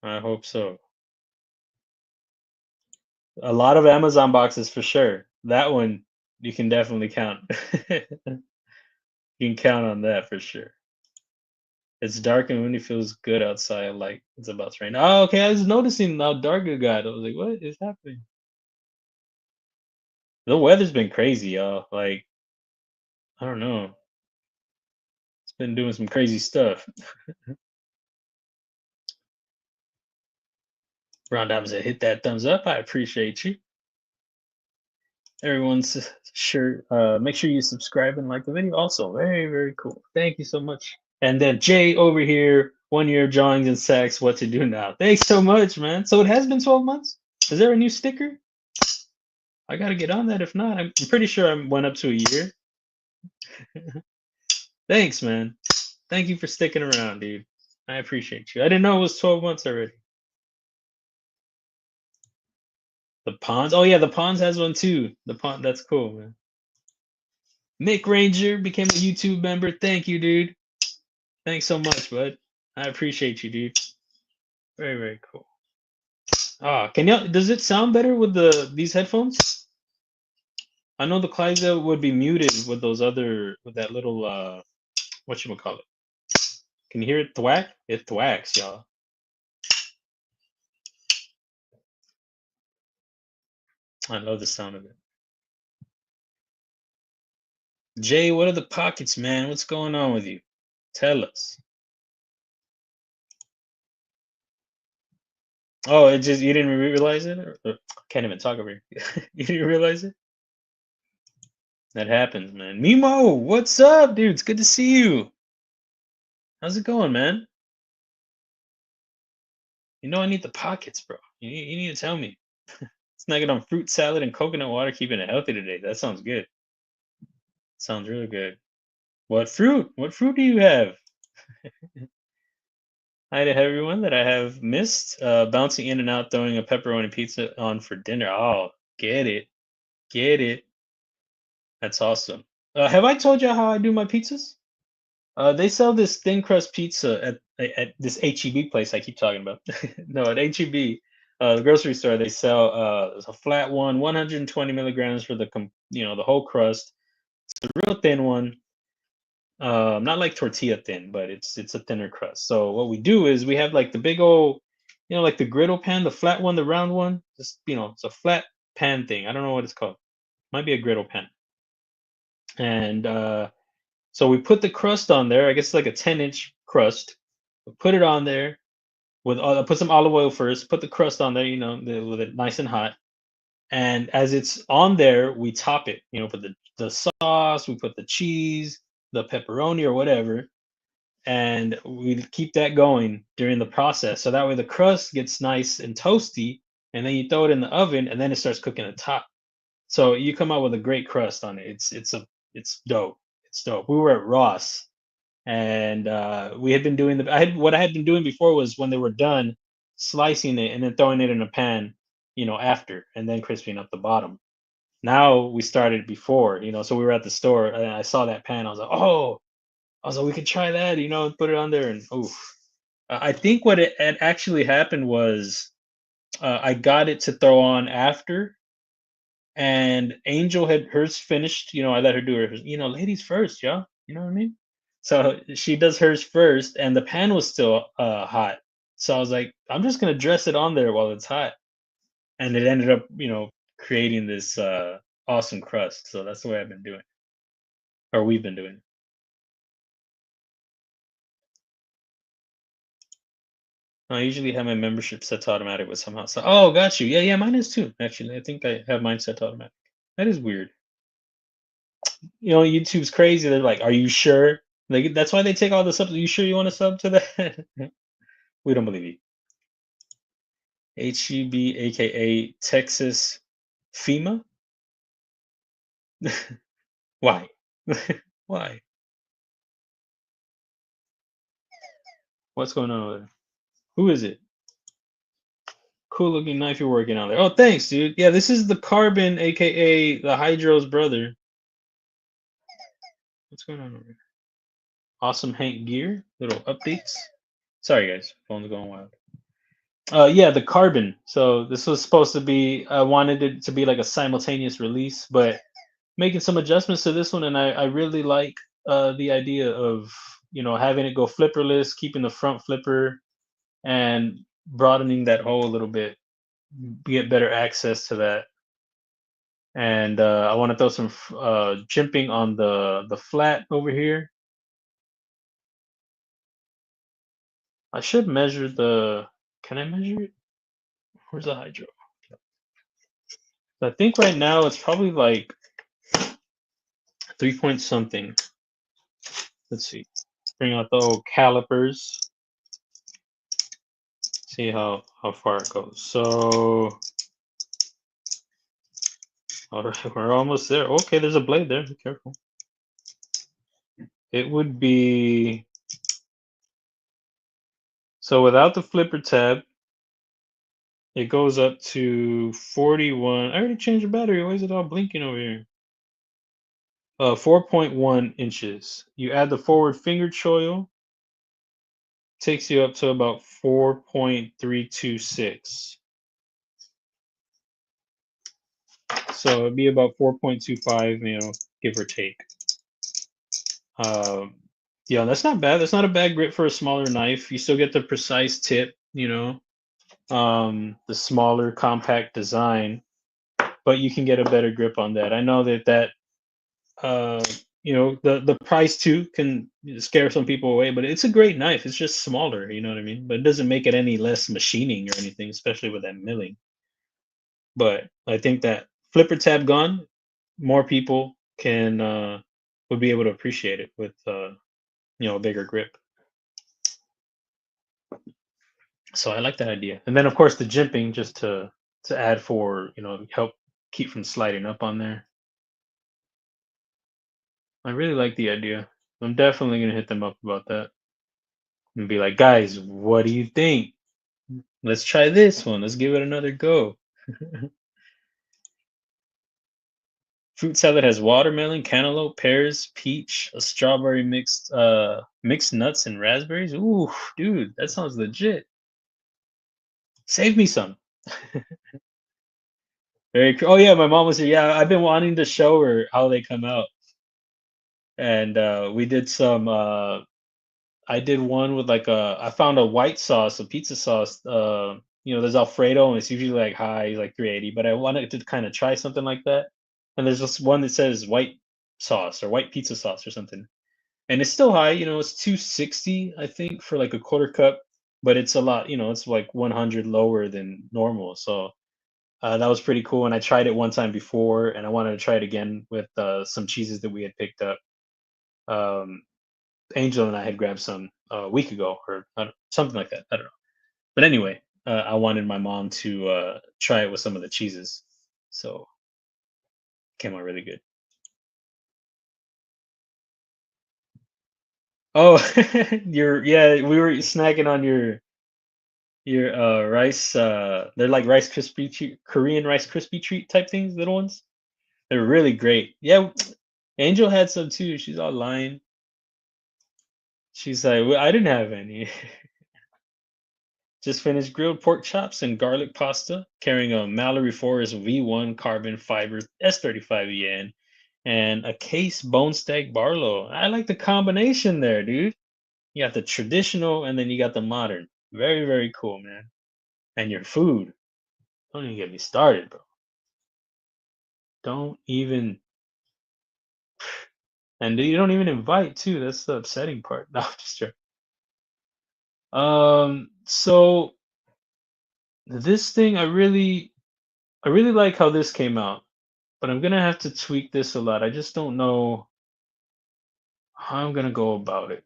I hope so. A lot of Amazon boxes for sure. That one you can definitely count. You can count on that for sure. It's dark and windy, feels good outside, like it's about to rain. Oh, okay. I was noticing how dark it got. I was like, what is happening? The weather's been crazy, y'all. Like, I don't know. It's been doing some crazy stuff. Ron Dobbs said, hit that thumbs up. I appreciate you. Everyone's sure make sure you subscribe and like the video. Also, very cool. Thank you so much. And then Jay over here, 1 year drawings and sacks. What to do now? Thanks so much, man. So it has been 12 months. Is there a new sticker? I gotta get on that. If not, I'm pretty sure I went up to a year. Thanks, man. Thank you for sticking around, dude. I appreciate you. I didn't know it was 12 months already. The Ponds. Oh yeah, the Ponds has one too. The Pond. That's cool, man. Mick Ranger became a YouTube member. Thank you, dude. Thanks so much, bud. I appreciate you, dude. Very cool. Ah, can you? Does it sound better with these headphones? I know the Kizer would be muted with with that little whatchamacallit. Can you hear it thwack? It thwacks, y'all. I love the sound of it. Jay, what are the pockets, man? What's going on with you? Tell us. Oh, it just you didn't realize it? Can't even talk over here. You didn't realize it? That happens, man. Mimo, what's up, dude? It's good to see you. How's it going, man? You know I need the pockets, bro. You need to tell me. Snacking on fruit salad and coconut water, keeping it healthy today. That sounds good. Sounds really good. What fruit? What fruit do you have? Hi to everyone that I have missed. Bouncing in and out, throwing a pepperoni pizza on for dinner. Oh, get it. Get it. That's awesome. Have I told you how I do my pizzas? They sell this thin crust pizza at this HEB place I keep talking about. No, at HEB, the grocery store, they sell a flat one, 120 milligrams for the whole crust. It's a real thin one. Not like tortilla thin, but it's a thinner crust. So what we do is we have like the big old, like the griddle pan, the flat one, the round one. Just it's a flat pan thing. I don't know what it's called. Might be a griddle pan. And so we put the crust on there. I guess it's like a 10-inch crust. We put it on there with put some olive oil first. Put the crust on there, with it nice and hot. And as it's on there, we top it. Put the sauce. We put the cheese, the pepperoni, or whatever, and we keep that going during the process. So that way the crust gets nice and toasty, and then you throw it in the oven, and then it starts cooking the top. So you come out with a great crust on it. It's dope. It's dope. We were at Ross, and we had been doing what I had been doing before was when they were done, slicing it and then throwing it in a pan, after, and then crisping up the bottom. Now we started before, so we were at the store and I saw that pan. I was like, oh, we could try that, and put it on there. And oof. I think what it actually happened was I got it to throw on after, and Angel had hers finished. I let her do hers. Ladies first, y'all. You know what I mean? So she does hers first, and the pan was still hot. So I was like, I'm just gonna dress it on there while it's hot, and it ended up, creating this awesome crust. So that's the way I've been doing, or we've been doing. I usually have my membership set to automatic, but somehow. So, oh, got you. Yeah, yeah, mine is too. Actually, I think I have mine set to automatic. That is weird. YouTube's crazy. They're like, "Are you sure?" Like that's why they take all the subs. Are you sure you want to sub to that? We don't believe you. HEB, aka Texas FEMA. Why? Why? What's going on over there? Who is it? Cool looking knife you're working on there. Oh, thanks, dude. Yeah, this is the Carbon, aka the Hydro's brother. What's going on over there? Awesome Hank gear. Little updates. Sorry, guys. Phone's going wild. Yeah, the Carbon. So this was supposed to be. I wanted it to be like a simultaneous release, but making some adjustments to this one, and I really like the idea of having it go flipperless, keeping the front flipper, and broadening that hole a little bit, get better access to that. And I want to throw some jimping on the flat over here. I should measure the. Can I measure it? Where's the hydro? I think right now it's probably like 3 point something. Let's see. Bring out the old calipers. See how far it goes. So all right, we're almost there. Okay, there's a blade there. Be careful. It would be so without the flipper tab, it goes up to 41. I already changed the battery. Why is it all blinking over here? 4.1 inches. You add the forward finger choil, takes you up to about 4.326. So it'd be about 4.25, give or take. Yeah, that's not bad. That's not a bad grip for a smaller knife. You still get the precise tip, the smaller compact design, but you can get a better grip on that. I know that uh, the price too can scare some people away, but it's a great knife. It's just smaller, you know what I mean? But it doesn't make it any less machining or anything, especially with that milling. But I think that flipper tab gone, more people can would be able to appreciate it with a bigger grip. So I like that idea. And then of course the jimping just to add for, help keep from sliding up on there. I really like the idea. I'm definitely gonna hit them up about that and be like, guys, what do you think? Let's try this one. Let's give it another go. Fruit salad has watermelon, cantaloupe, pears, peach, a strawberry mixed nuts and raspberries. Ooh, dude, that sounds legit. Save me some. Very cool. Oh yeah, my mom was here. Yeah, I've been wanting to show her how they come out. And we did some I did one with like I found a white sauce, a pizza sauce. There's Alfredo and it's usually like high, like 380, but I wanted to kind of try something like that. And there's just one that says white sauce or white pizza sauce or something. And it's still high, it's 260, I think, for like a quarter cup, but it's a lot, it's like 100 lower than normal. So that was pretty cool. And I tried it one time before and I wanted to try it again with some cheeses that we had picked up. Um, Angel and I had grabbed some a week ago or something like that. I don't know. But anyway, I wanted my mom to try it with some of the cheeses, so it came out really good. Oh, yeah, we were snacking on your rice. They're like Rice Krispie treat, Korean Rice Krispie treat type things, little ones. They're really great. Yeah, Angel had some too. She's all lying. She's like, "Well, I didn't have any." Just finished grilled pork chops and garlic pasta, carrying a Mallory Forest V1 carbon fiber S35 yen and a case bone steak barlow. I like the combination there, dude. You got the traditional and then you got the modern. Very, very cool, man. And your food. Don't even get me started, bro. Don't even, and you don't even invite too. That's the upsetting part. No, I'm just joking. So this thing, I really like how this came out, but I'm gonna have to tweak this a lot. I just don't know how I'm gonna go about it.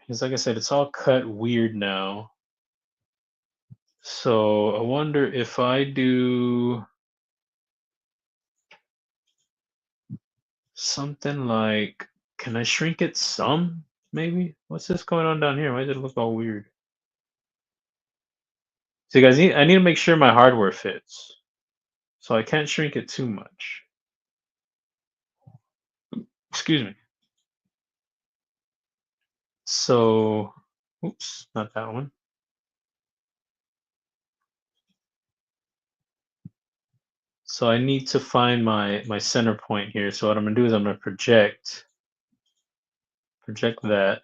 Because like I said, it's all cut weird now. So I wonder if I do something like, can I shrink it some? Maybe? What's this going on down here? Why does it look all weird? See, guys, I need to make sure my hardware fits. So I can't shrink it too much. Excuse me. So, oops, not that one. So I need to find my center point here. So what I'm gonna do is I'm gonna project that,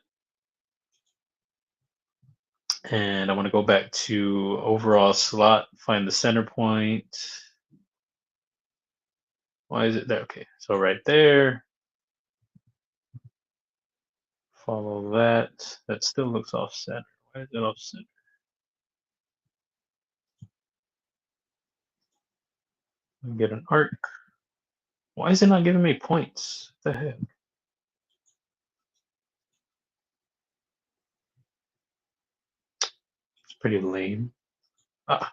and I want to go back to overall slot, find the center point. Why is it there? Okay, so right there, follow that. That still looks off center. Why is it off center? Get an arc. Why is it not giving me points? What the heck? It's pretty lame. Ah,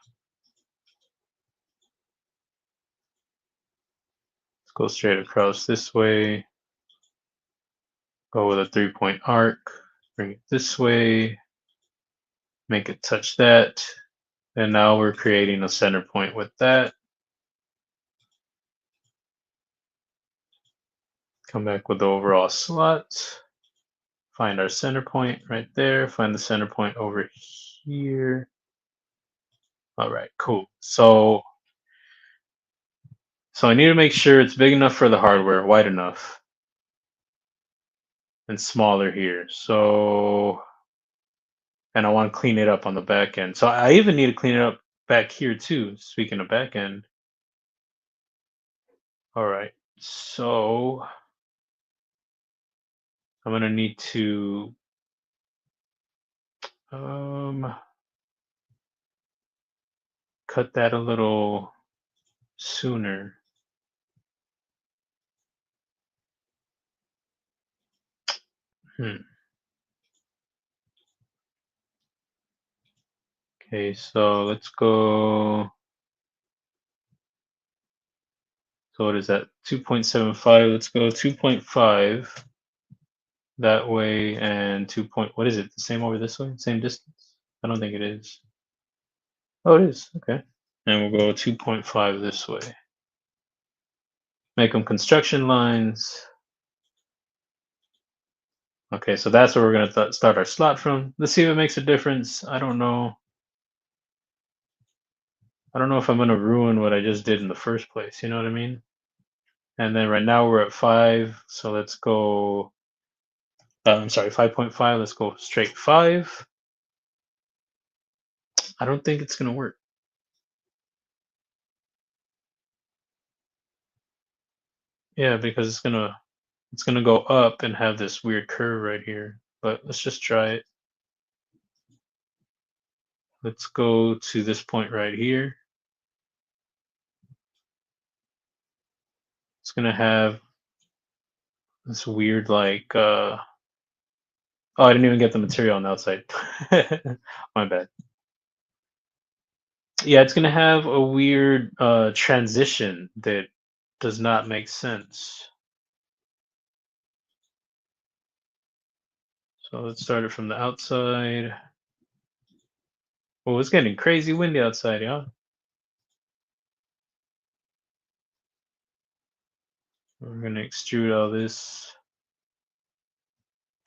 let's go straight across this way. Go with a 3-point arc. Bring it this way. Make it touch that. And now we're creating a center point with that. Come back with the overall slot. Find our center point right there. Find the center point over here. All right, cool. So I need to make sure it's big enough for the hardware, wide enough, and smaller here. So, and I want to clean it up on the back end. So I even need to clean it up back here too. Speaking of back end. All right. So I'm gonna need to um cut that a little sooner. Hmm. Okay, so let's go. So what is that? 2.75. Let's go 2.5 that way and 2 point. What is it? The same over this way? Same distance? I don't think it is. Oh, it is. Okay. And we'll go 2.5 this way. Make them construction lines. Okay, so that's where we're going to start our slot from. Let's see if it makes a difference. I don't know. I don't know if I'm going to ruin what I just did in the first place. You know what I mean? And then right now we're at 5. So let's go. I'm sorry, 5.5. Let's go straight 5. I don't think it's going to work. Yeah, because it's gonna go up and have this weird curve right here. But let's just try it. Let's go to this point right here. It's gonna have this weird like Oh, I didn't even get the material on the outside. My bad. Yeah, it's gonna have a weird transition that does not make sense. So let's start it from the outside. Oh, it's getting crazy windy outside, yeah. We're gonna extrude all this.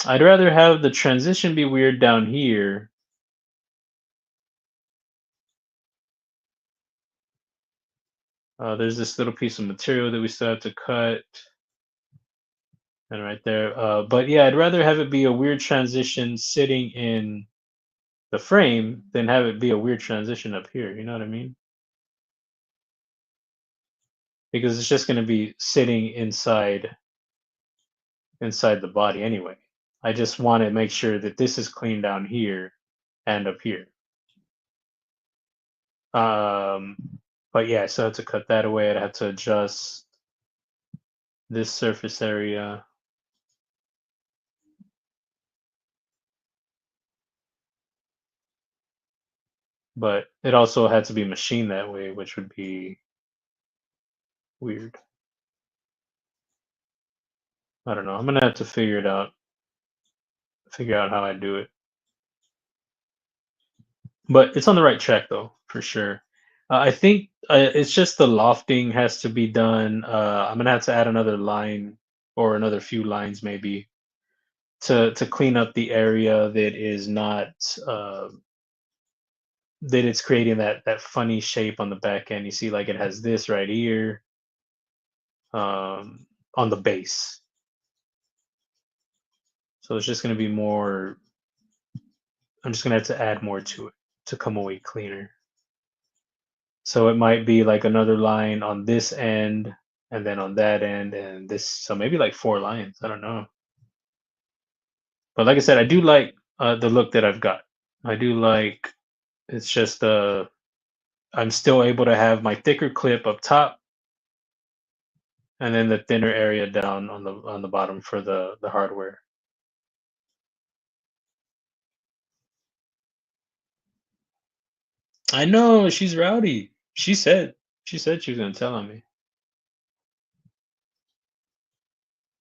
I'd rather have the transition be weird down here. There's this little piece of material that we still have to cut, and right there. But yeah, I'd rather have it be a weird transition sitting in the frame than have it be a weird transition up here. You know what I mean? Because it's just going to be sitting inside the body anyway. I just want to make sure that this is clean down here and up here. Um, but yeah, so I have to cut that away. I'd have to adjust this surface area. But it also had to be machined that way, which would be weird. I don't know. I'm gonna have to figure out how I do it. But it's on the right track though, for sure. I think it's just the lofting has to be done. I'm gonna have to add another line or another few lines maybe to clean up the area that is not uh, that it's creating that funny shape on the back end. You see, like it has this right here on the base. So it's just gonna be more. I'm just gonna have to add more to it to come away cleaner. So it might be like another line on this end and then on that end and this, so maybe like 4 lines. I don't know. But like I said, I do like the look that I've got. I do like it's just I'm still able to have my thicker clip up top and then the thinner area down on the bottom for the hardware. I know she's rowdy. She said she was gonna tell on me.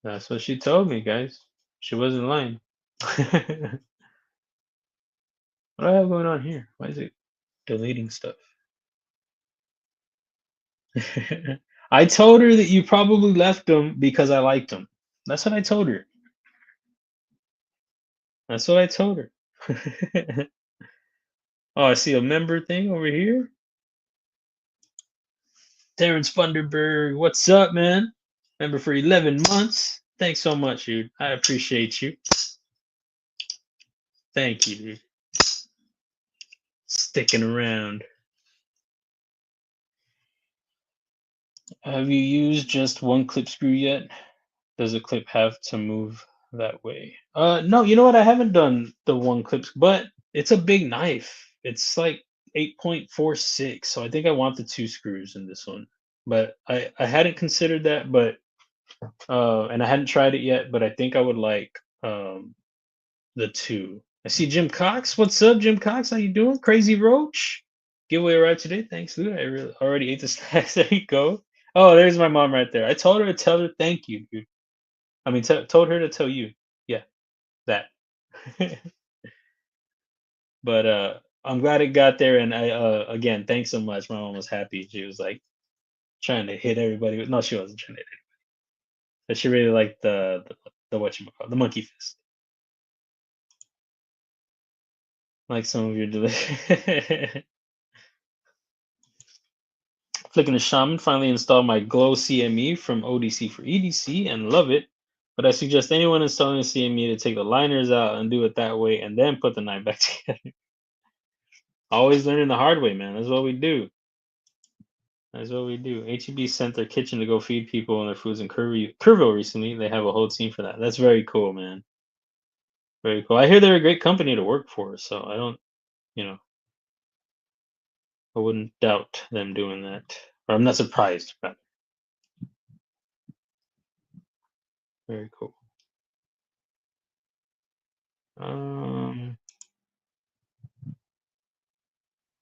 That's what she told me, guys. She wasn't lying. What do I have going on here? Why is it deleting stuff? I told her that you probably left them because I liked them. That's what I told her. That's what I told her. Oh, I see a member thing over here. Terrence Funderburg, what's up, man? Member for 11 months. Thanks so much, dude. I appreciate you. Thank you, dude. Sticking around. Have you used just one clip screw yet? Does a clip have to move that way? No, you know what? I haven't done the one clips, but it's a big knife. It's like 8.46, so I think I want the 2 screws in this one. But I hadn't considered that, but and I hadn't tried it yet, but I think I would like the two. I see Jim Cox. What's up, Jim Cox? How you doing? Crazy Roach. Giveaway arrived today. Thanks, dude. I really already ate the snacks. There you go. Oh, there's my mom right there. I told her to tell her thank you, dude. I mean, told her to tell you. Yeah, that. But I'm glad it got there, and I again, thanks so much. My mom was happy. She was like trying to hit everybody. No, she wasn't trying to hit, but she really liked the what you call the monkey fist. Like some of your Flicking a shaman finally installed my Glow CME from ODC for EDC and love it. But I suggest anyone installing a CME to take the liners out and do it that way, and then put the knife back together. Always learning the hard way, man. That's what we do. That's what we do. HEB sent their kitchen to go feed people and their foods in Kerrville recently. They have a whole team for that. That's very cool, man. Very cool. I hear they're a great company to work for, so I don't, you know, I wouldn't doubt them doing that. Or I'm not surprised, but very cool.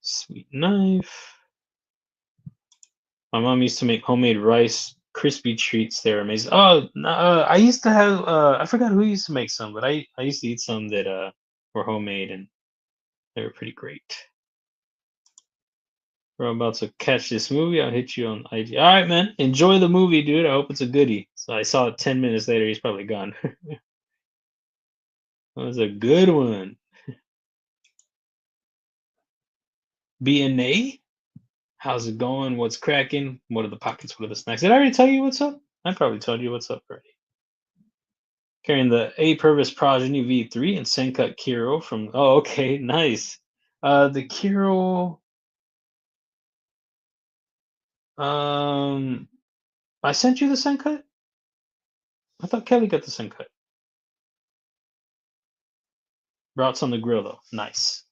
Sweet knife. My mom used to make homemade rice crispy treats. They're amazing. Oh, I used to have. I forgot who used to make some, but I used to eat some that were homemade and they were pretty great. We're about to catch this movie. I'll hit you on IG. All right, man. Enjoy the movie, dude. I hope it's a goodie. So I saw it 10 minutes later. He's probably gone. That was a good one. B&A? How's it going? What's cracking? What are the pockets? What are the snacks? Did I already tell you what's up? I probably told you what's up already. Carrying the A-Purvis Progeny V3 and Sencut Kiro from. Oh, okay, nice. The Kiro. Um, I sent you the Sencut. I thought Kelly got the Sencut. Routes on the grill though. Nice.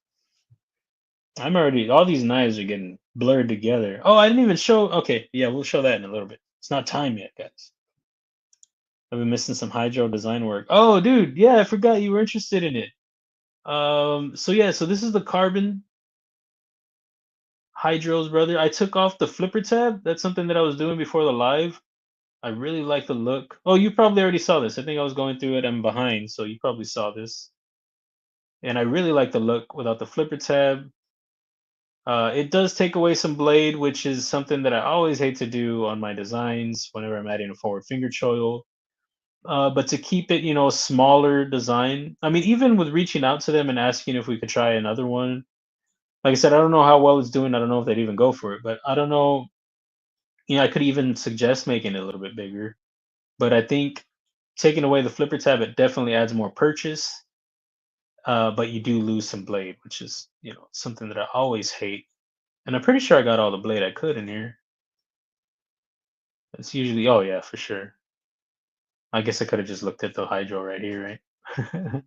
I'm already. All these knives are getting blurred together. Oh, I didn't even show. Okay, yeah, we'll show that in a little bit. It's not time yet, guys. I've been missing some hydro design work. Oh, dude, yeah, I forgot you were interested in it. So yeah, so this is the carbon hydros, brother. I took off the flipper tab. That's something that I was doing before the live. I really like the look. Oh, you probably already saw this. I think I was going through it. I'm behind, so you probably saw this. And I really like the look without the flipper tab. It does take away some blade, which is something that I always hate to do on my designs whenever I'm adding a forward finger choil. But to keep it, a smaller design. I mean, even with reaching out to them and asking if we could try another one, like I said, I don't know how well it's doing. I don't know if they'd even go for it, but I don't know. I could even suggest making it a little bit bigger. But I think taking away the flipper tab, it definitely adds more purchase. But you do lose some blade, which is, something that I always hate. And I'm pretty sure I got all the blade I could in here. It's usually, oh yeah, for sure. I guess I could have just looked at the hydro right here, right?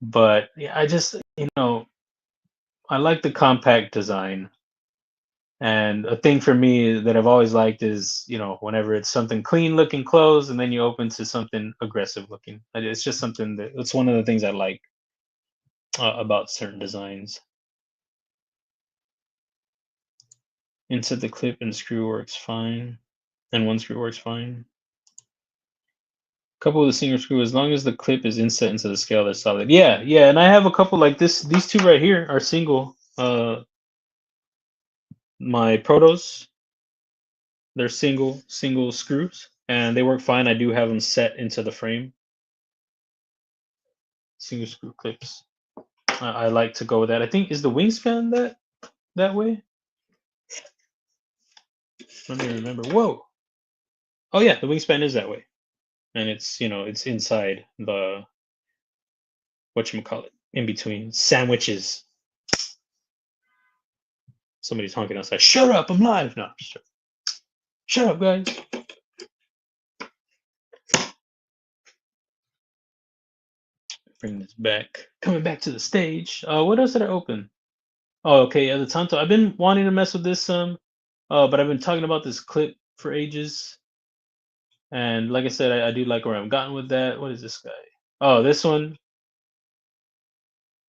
But yeah, I just, I like the compact design. And a thing for me that I've always liked is, whenever it's something clean looking clothes and then you open to something aggressive looking. It's just something that it's one of the things I like about certain designs. Insert the clip and screw works fine. And one screw works fine. Couple of the single screw, as long as the clip is inset into the scale, they're solid. Yeah, yeah, and I have a couple like this. These two right here are single. My protos, they're single screws, and they work fine. I do have them set into the frame. Single screw clips. I like to go with that. I think is the wingspan that way. Let me remember. Whoa. Oh yeah, the wingspan is that way, and it's inside the whatchamacallit, in between sandwiches. Somebody's honking outside. Shut up! I'm live. No, just shut up, guys. Bring this back. Coming back to the stage. What else did I open? Oh, okay. Yeah, the Tonto. I've been wanting to mess with this some, but I've been talking about this clip for ages. And like I said, I do like where I've gotten with that. What is this guy? Oh, this one.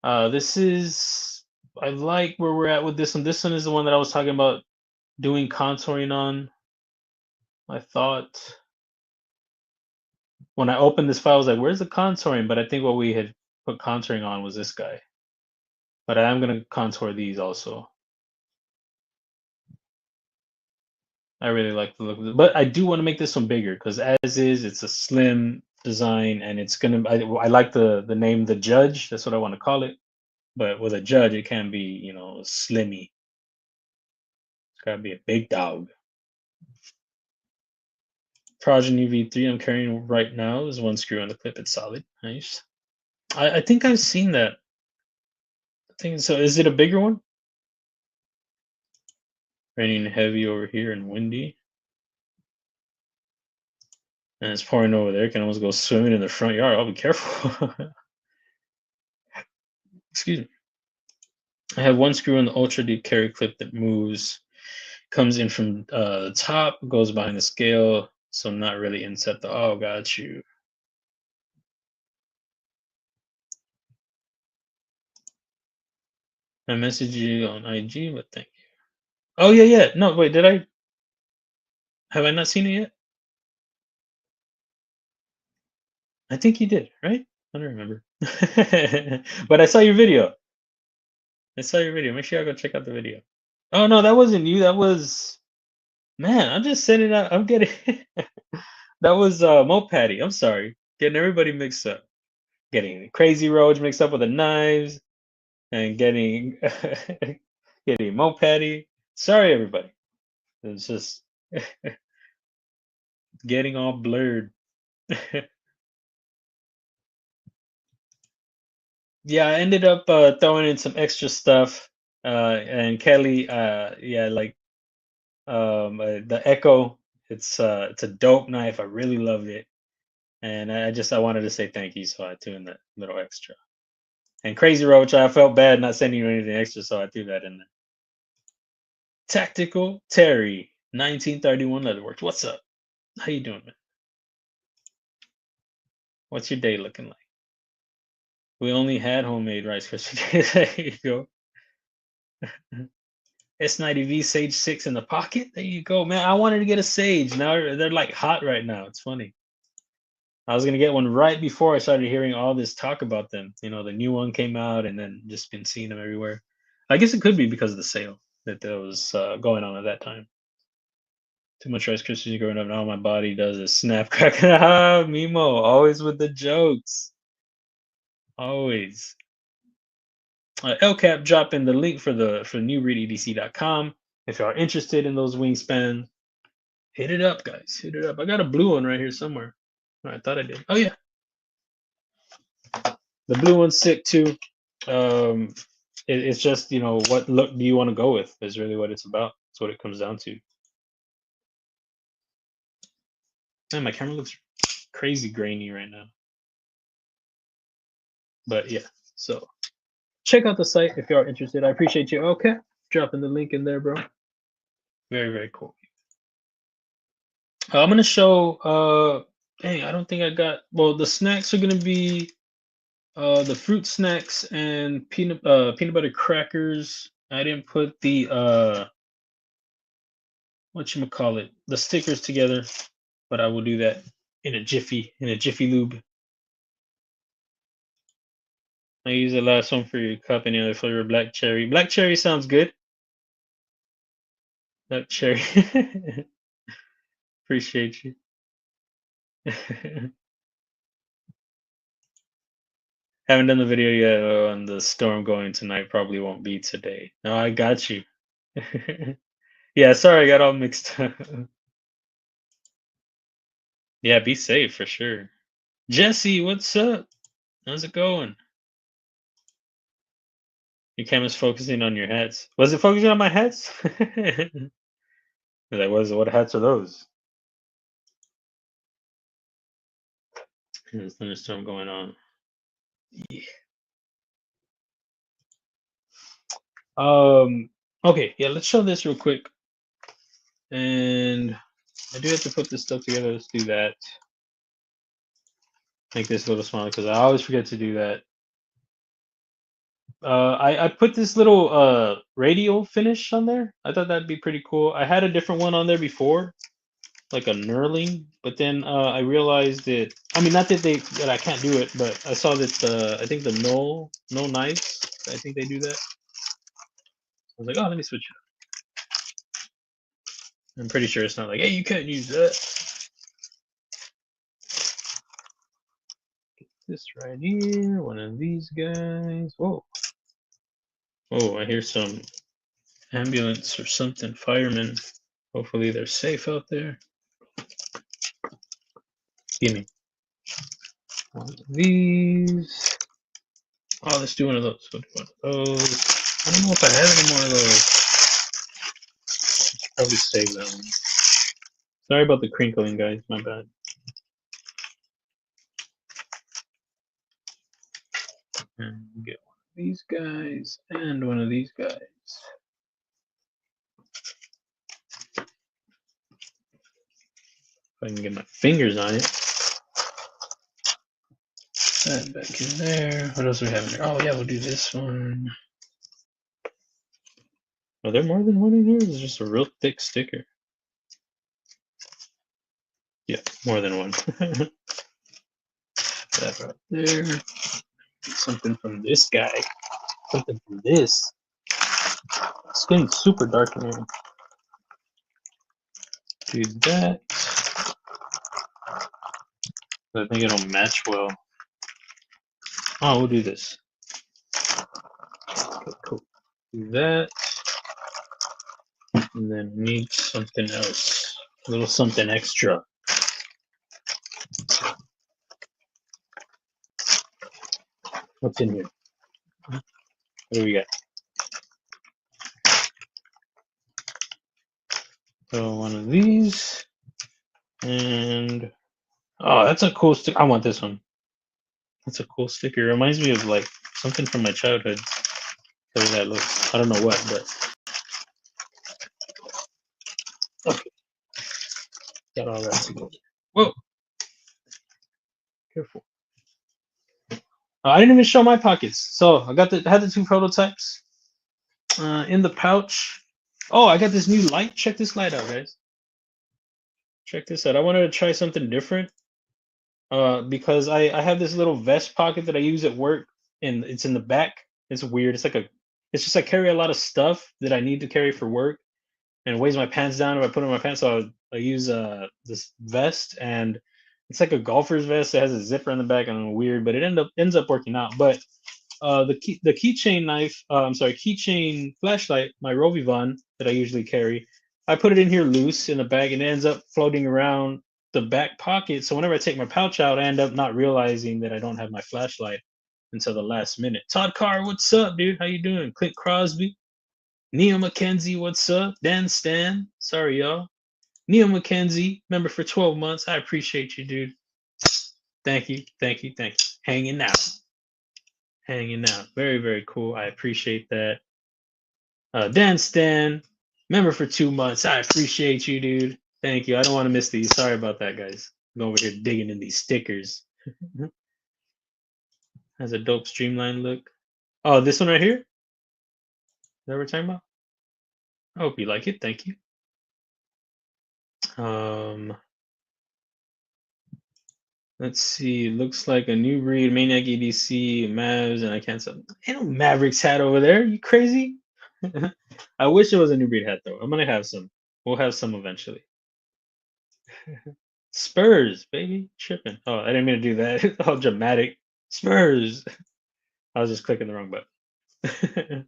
This is. I like where we're at with this one. This one is the one that I was talking about doing contouring on. I thought when I opened this file, I was like, "Where's the contouring?" But I think what we had put contouring on was this guy. But I am gonna contour these also. I really like the look of it, but I do want to make this one bigger because as is, it's a slim design, and it's gonna. I like the name, the Judge. That's what I want to call it. But with a Judge, it can be slimmy. It's gotta be a big dog. Progeny V3 I'm carrying right now. There's one screw on the clip. It's solid. Nice. I think I've seen that. I think so. Is it a bigger one? Raining heavy over here and windy. And it's pouring over there. Can almost go swimming in the front yard. I'll be careful. Excuse me. I have one screw in the ultra deep carry clip that moves, comes in from the top, goes behind the scale, so not really inset the. Oh, got you. I messaged you on IG, but thank you. Oh yeah, yeah. No, wait, did I have I not seen it yet? I think you did, right? I don't remember. But I saw your video. I saw your video. Make sure y'all go check out the video. Oh no, that wasn't you. That was man. I'm just sending out. I'm getting that was Mo Patty. I'm sorry, getting everybody mixed up. Getting Crazy Roach mixed up with the knives and getting getting Mo Patty. Sorry, everybody. It's just getting all blurred. Yeah, I ended up throwing in some extra stuff. And Kelly, yeah, like the Echo. It's a dope knife. I really loved it, and I wanted to say thank you, so I threw in that little extra. And Crazy Roach, I felt bad not sending you anything extra, so I threw that in there. Tactical Terry, 1931 Leatherworks. What's up? How you doing, man? What's your day looking like? We only had homemade Rice Krispies. There you go. S90V Sage 6 in the pocket. There you go, man. I wanted to get a Sage. Now they're like hot right now. It's funny. I was gonna get one right before I started hearing all this talk about them. You know, the new one came out, and then just been seeing them everywhere. I guess it could be because of the sale that was going on at that time. Too much Rice Krispies growing up, and all my body does is snap, crack. Ah, Mimo, always with the jokes. Always. LCAP dropping the link for new breededc.com. If you are interested in those wingspans, hit it up, guys. Hit it up. I got a blue one right here somewhere. Oh, I thought I did. Oh yeah, the blue one's sick too. Um, it's just what look do you want to go with is really what it's about. That's what it comes down to. Man, my camera looks crazy grainy right now. But yeah, so check out the site if you are interested. I appreciate you. Okay, dropping the link in there, bro. Very, very cool. I'm gonna show. Dang, I don't think I got. Well, the snacks are gonna be the fruit snacks and peanut butter crackers. I didn't put the whatchamacallit, the stickers together, but I will do that in a jiffy lube. I use the last one for your cup. Any other flavor? Black cherry. Black cherry sounds good. Black cherry. Appreciate you. Haven't done the video yet on the storm going tonight. Probably won't be today. No, I got you. Yeah, sorry, I got all mixed up. Yeah, be safe for sure. Jesse, what's up? How's it going? Your camera's focusing on your hats. Was it focusing on my hats? Like, what hats are those? There's a thunderstorm going on. Yeah. Okay, yeah, let's show this real quick. And I do have to put this stuff together. Let's do that. Make this a little smaller because I always forget to do that. I put this little radial finish on there. I thought that'd be pretty cool. I had a different one on there before, like a knurling, but then I realized that I mean not that that I can't do it, but I saw that I think the no knives, I think they do that. I was like, oh, let me switch it up. I'm pretty sure it's not like, hey, you can't use that. Get this right here, one of these guys. Whoa. Oh, I hear some ambulance or something, firemen. Hopefully they're safe out there. Give me one of these. Oh, let's do one of those. We'll do one of those. I don't know if I have any more of those. Probably save that one. Sorry about the crinkling, guys. My bad. And get one of these guys and one of these guys. If I can get my fingers on it. That back in there. What else do we have in there? Oh yeah, we'll do this one. Are there more than one in here? It's just a real thick sticker. Yeah, more than one. That right there. Something from this guy. Something from this. It's getting super dark in here. Do that. I think it'll match well. Oh, we'll do this. Okay, cool. Do that. And then need something else. A little something extra. What's in here? What do we got? So one of these. And oh, that's a cool sticker. I want this one. That's a cool sticker. It reminds me of like something from my childhood. The way that looks. I don't know what, but okay. Got all that together. Whoa! Careful. I didn't even show my pockets. So I had the two prototypes in the pouch. Oh, I got this new light. Check this light out, guys. Check this out. I wanted to try something different because I have this little vest pocket that I use at work, and it's in the back. It's weird. It's just I carry a lot of stuff that I need to carry for work, and it weighs my pants down if I put it in my pants. So I use this vest, and it's like a golfer's vest. It has a zipper in the back, and weird, but it ends up working out. But the keychain knife, keychain flashlight, my Rovivon that I usually carry, I put it in here loose in the bag, and it ends up floating around the back pocket. So whenever I take my pouch out, I end up not realizing that I don't have my flashlight until the last minute. Todd Carr, what's up, dude? How you doing? Clint Crosby, Neil McKenzie, what's up? Dan Stan, sorry y'all. Neil McKenzie, member for 12 months. I appreciate you, dude. Thank you, thank you, thank you. Hanging out. Hanging out. Very, very cool. I appreciate that. Dan Stan, member for 2 months. I appreciate you, dude. Thank you. I don't want to miss these. Sorry about that, guys. I'm over here digging in these stickers. Has a dope streamline look. Oh, this one right here? Is that what we're talking about? I hope you like it. Thank you. Let's see. Looks like a new breed, Maniac EDC, Mavs, and I can't sell. Ain't no Mavericks hat over there. You crazy? I wish it was a new breed hat though. I'm gonna have some. We'll have some eventually. Spurs, baby, tripping. Oh, I didn't mean to do that. All dramatic. Spurs. I was just clicking the wrong button.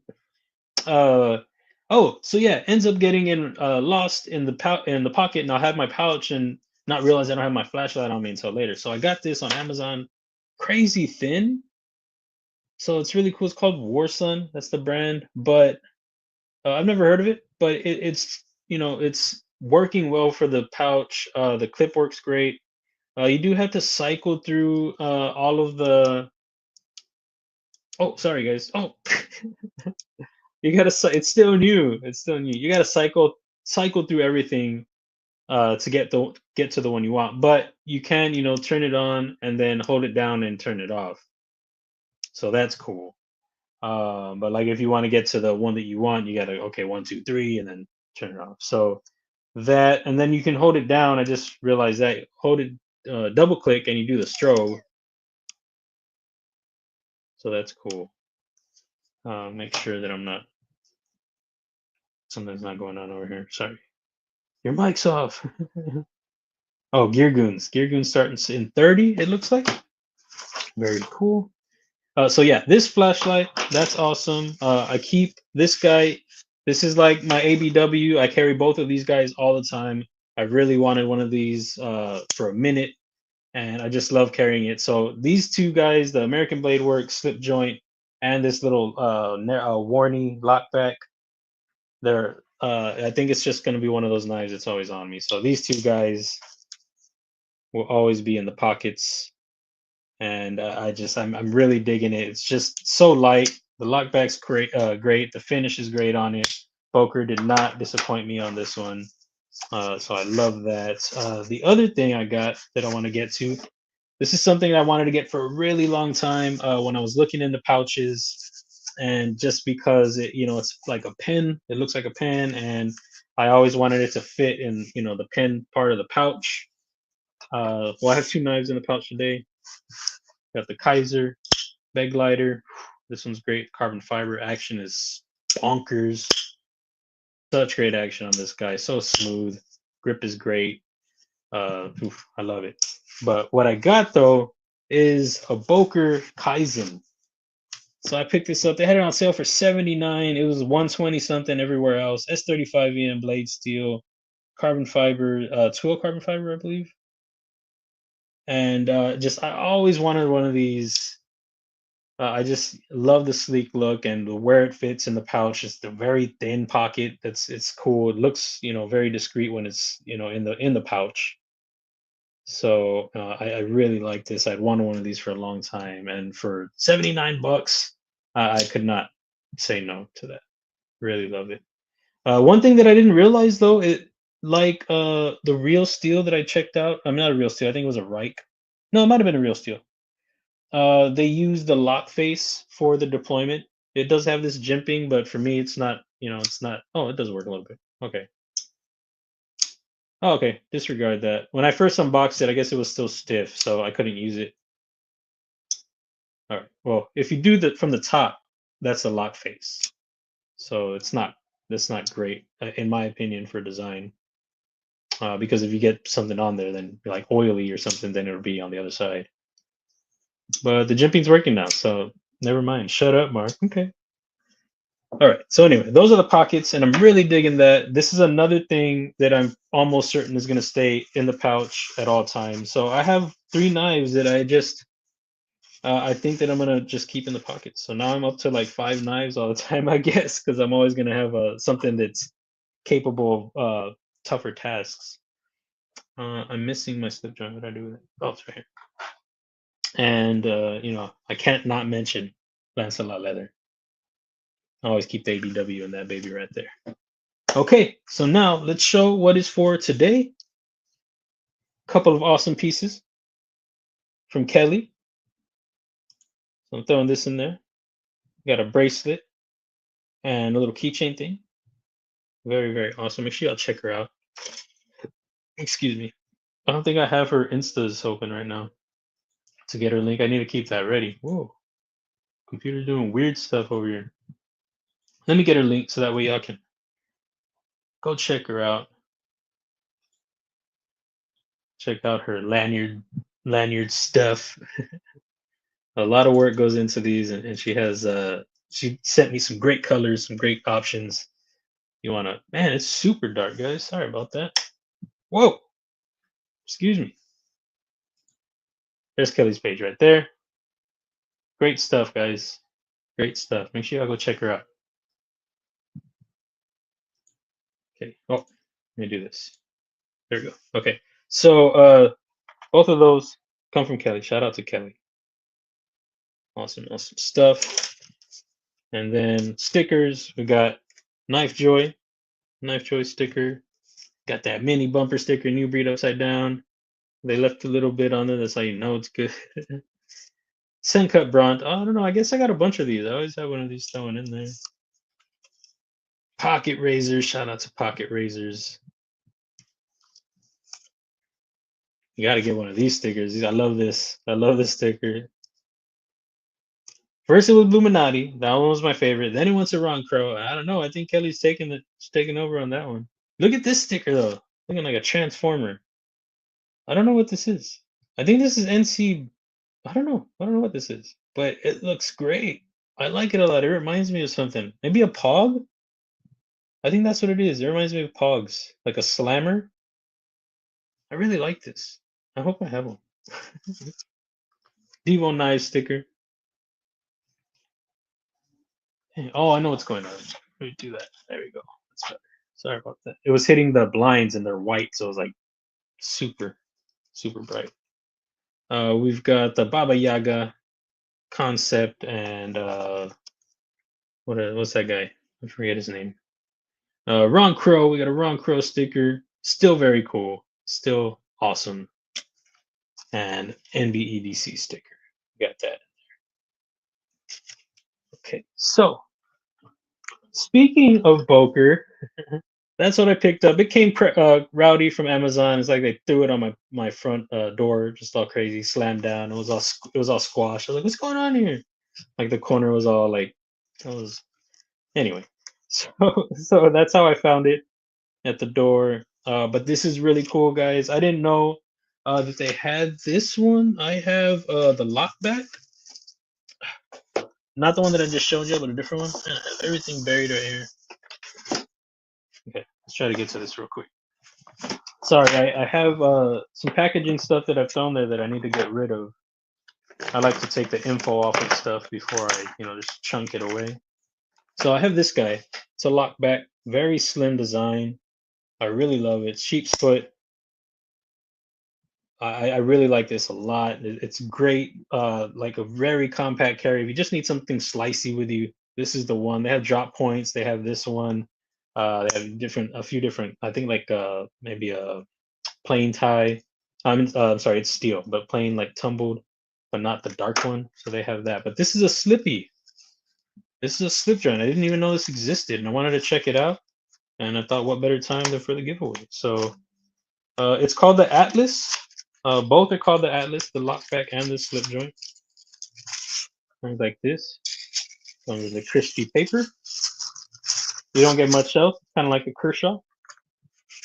Oh, so yeah, ends up getting lost in the pocket, and I'll have my pouch and not realize I don't have my flashlight on me until later. So I got this on Amazon, crazy thin. So it's really cool. It's called Warsun. That's the brand, but I've never heard of it. But it's working well for the pouch. The clip works great. You do have to cycle through all of the. Oh, sorry guys. Oh, you gotta. It's still new. It's still new. You gotta cycle through everything to get to the one you want. But you can, turn it on and then hold it down and turn it off. So that's cool. But like if you want to get to the one that you want, you gotta okay 1, 2, 3 and then turn it off. So that and then you can hold it down. I just realized that hold it double click and you do the strobe. So that's cool. Make sure that something's not going on over here. Sorry. Your mic's off. Oh, Gear Goons. Gear Goons starting in 30, it looks like. Very cool. So yeah, this flashlight, that's awesome. I keep this guy. This is like my ABW. I carry both of these guys all the time. I really wanted one of these for a minute, and I just love carrying it. So these two guys, the American Blade Works slip joint, and this little Warney lockback, they're I think it's just going to be one of those knives that's always on me. So these two guys will always be in the pockets, and I'm really digging it. It's just so light. The lockback's great. Great. The finish is great on it. Boker did not disappoint me on this one. So I love that. The other thing I got that I want to get to. This is something I wanted to get for a really long time. When I was looking in the pouches, and just because it, it's like a pen, it looks like a pen, and I always wanted it to fit in, the pen part of the pouch. Well, I have two knives in the pouch today. Got the Kizer bed glider. This one's great. Carbon fiber action is bonkers. Such great action on this guy. So smooth. Grip is great. I love it. But what I got though is a Boker Kaizen. So I picked this up. They had it on sale for 79. It was 120 something everywhere else. S35 EM blade steel, carbon fiber, 2 carbon fiber, I believe. And just I always wanted one of these. I just love the sleek look and the where it fits in the pouch. It's the very thin pocket. It's cool. It looks very discreet when it's in the pouch. So I really like this. I'd wanted one of these for a long time, and for 79 bucks, I could not say no to that. Really love it. One thing that I didn't realize though, it like the real steel that I checked out. I'm not a real steel. I think it was a Reich. No, it might have been a real steel. They use the lock face for the deployment. It does have this jimping, but for me, it's not. It's not. Oh, it does work a little bit. Okay. Oh, okay. Disregard that. When I first unboxed it, I guess it was still stiff, so I couldn't use it. All right. Well, if you do that from the top, that's a lock face. So that's not great in my opinion for design. Because if you get something on there, then like oily or something, then it'll be on the other side. But the jimping's working now, so never mind. Shut up, Mark. Okay. All right. So anyway, those are the pockets, and I'm really digging that. This is another thing that I'm almost certain is going to stay in the pouch at all times. So I have 3 knives that I think that I'm gonna just keep in the pocket. So now I'm up to like 5 knives all the time, I guess, because I'm always gonna have something that's capable of tougher tasks. I'm missing my slip joint. What do I do with it? Oh, it's right here. And I can't not mention Lancelot leather. I always keep the ABW in that baby right there. Okay, so now let's show what is for today. Couple of awesome pieces from Kelly. So I'm throwing this in there. Got a bracelet and a little keychain thing. Very, very awesome. Make sure y'all check her out. Excuse me. I don't think I have her Instas open right now to get her link. I need to keep that ready. Whoa. Computer's doing weird stuff over here. Let me get her link so that way y'all can go check her out. Check out her lanyard stuff. A lot of work goes into these, and she sent me some great colors, some great options. You wanna Man, it's super dark, guys. Sorry about that. Whoa, excuse me. There's Kelly's page right there. Great stuff, guys. Great stuff. Make sure y'all go check her out. Okay. Oh, let me do this. There we go. Okay. So both of those come from Kelly. Shout out to Kelly. Awesome, awesome stuff. And then stickers. We got Knife Joy sticker. Got that mini bumper sticker, New Breed upside down. They left a little bit on there. That's how you know it's good. Sencut Bronze. Oh, I don't know. I guess I got a bunch of these. I always have one of these thrown in there. Pocket razors. Shout out to Pocket Razors. You got to get one of these stickers. I love this. I love this sticker. First it was Bluminati. That one was my favorite. Then it went to Ron Crow. I don't know. I think Kelly's taking over on that one. Look at this sticker though. Looking like a transformer. I don't know what this is. I think this is NC. I don't know. I don't know what this is, but it looks great. I like it a lot. It reminds me of something. Maybe a Pog? I think that's what it is. It reminds me of Pogs, like a slammer. I really like this. I hope I have one. Devo knife sticker. Hey, oh, I know what's going on. Let me do that. There we go. That's better. Sorry about that. It was hitting the blinds and they're white, so it was like super, super bright. We've got the Baba Yaga concept and what's that guy? I forget his name. Ron Crow. We got a Ron Crow sticker. Still very cool. Still awesome. And NB EDC sticker. Got that. Okay. So, speaking of Boker, that's what I picked up. It came rowdy from Amazon. It's like they threw it on my front door, just all crazy, slammed down. It was all squashed. I was like, "What's going on here?" Like the corner was all like, it was anyway. So so that's how I found it at the door. But this is really cool, guys. I didn't know that they had this one. I have the lockback, not the one that I just showed you, but a different one. And I have everything buried right here. Okay, let's try to get to this real quick. Sorry, I have some packaging stuff that I've thrown there that I need to get rid of. I like to take the info off of stuff before I, just chunk it away. So I have this guy. It's a lockback, very slim design. I really love it. Sheep's foot. I really like this a lot. It's great, like a very compact carry. If you just need something slicey with you, this is the one. They have drop points. They have this one. They have a few different. I think like maybe a plain tie. I'm sorry, it's steel, but plain like tumbled, but not the dark one. So they have that. But this is a slippy. This is a slip joint. I didn't even know this existed, and I wanted to check it out. And I thought, what better time than for the giveaway? So it's called the Atlas. Both are called the Atlas, the lockback and the slip joint. Things like this. Comes with a crispy paper. You don't get much else. Kind of like a Kershaw.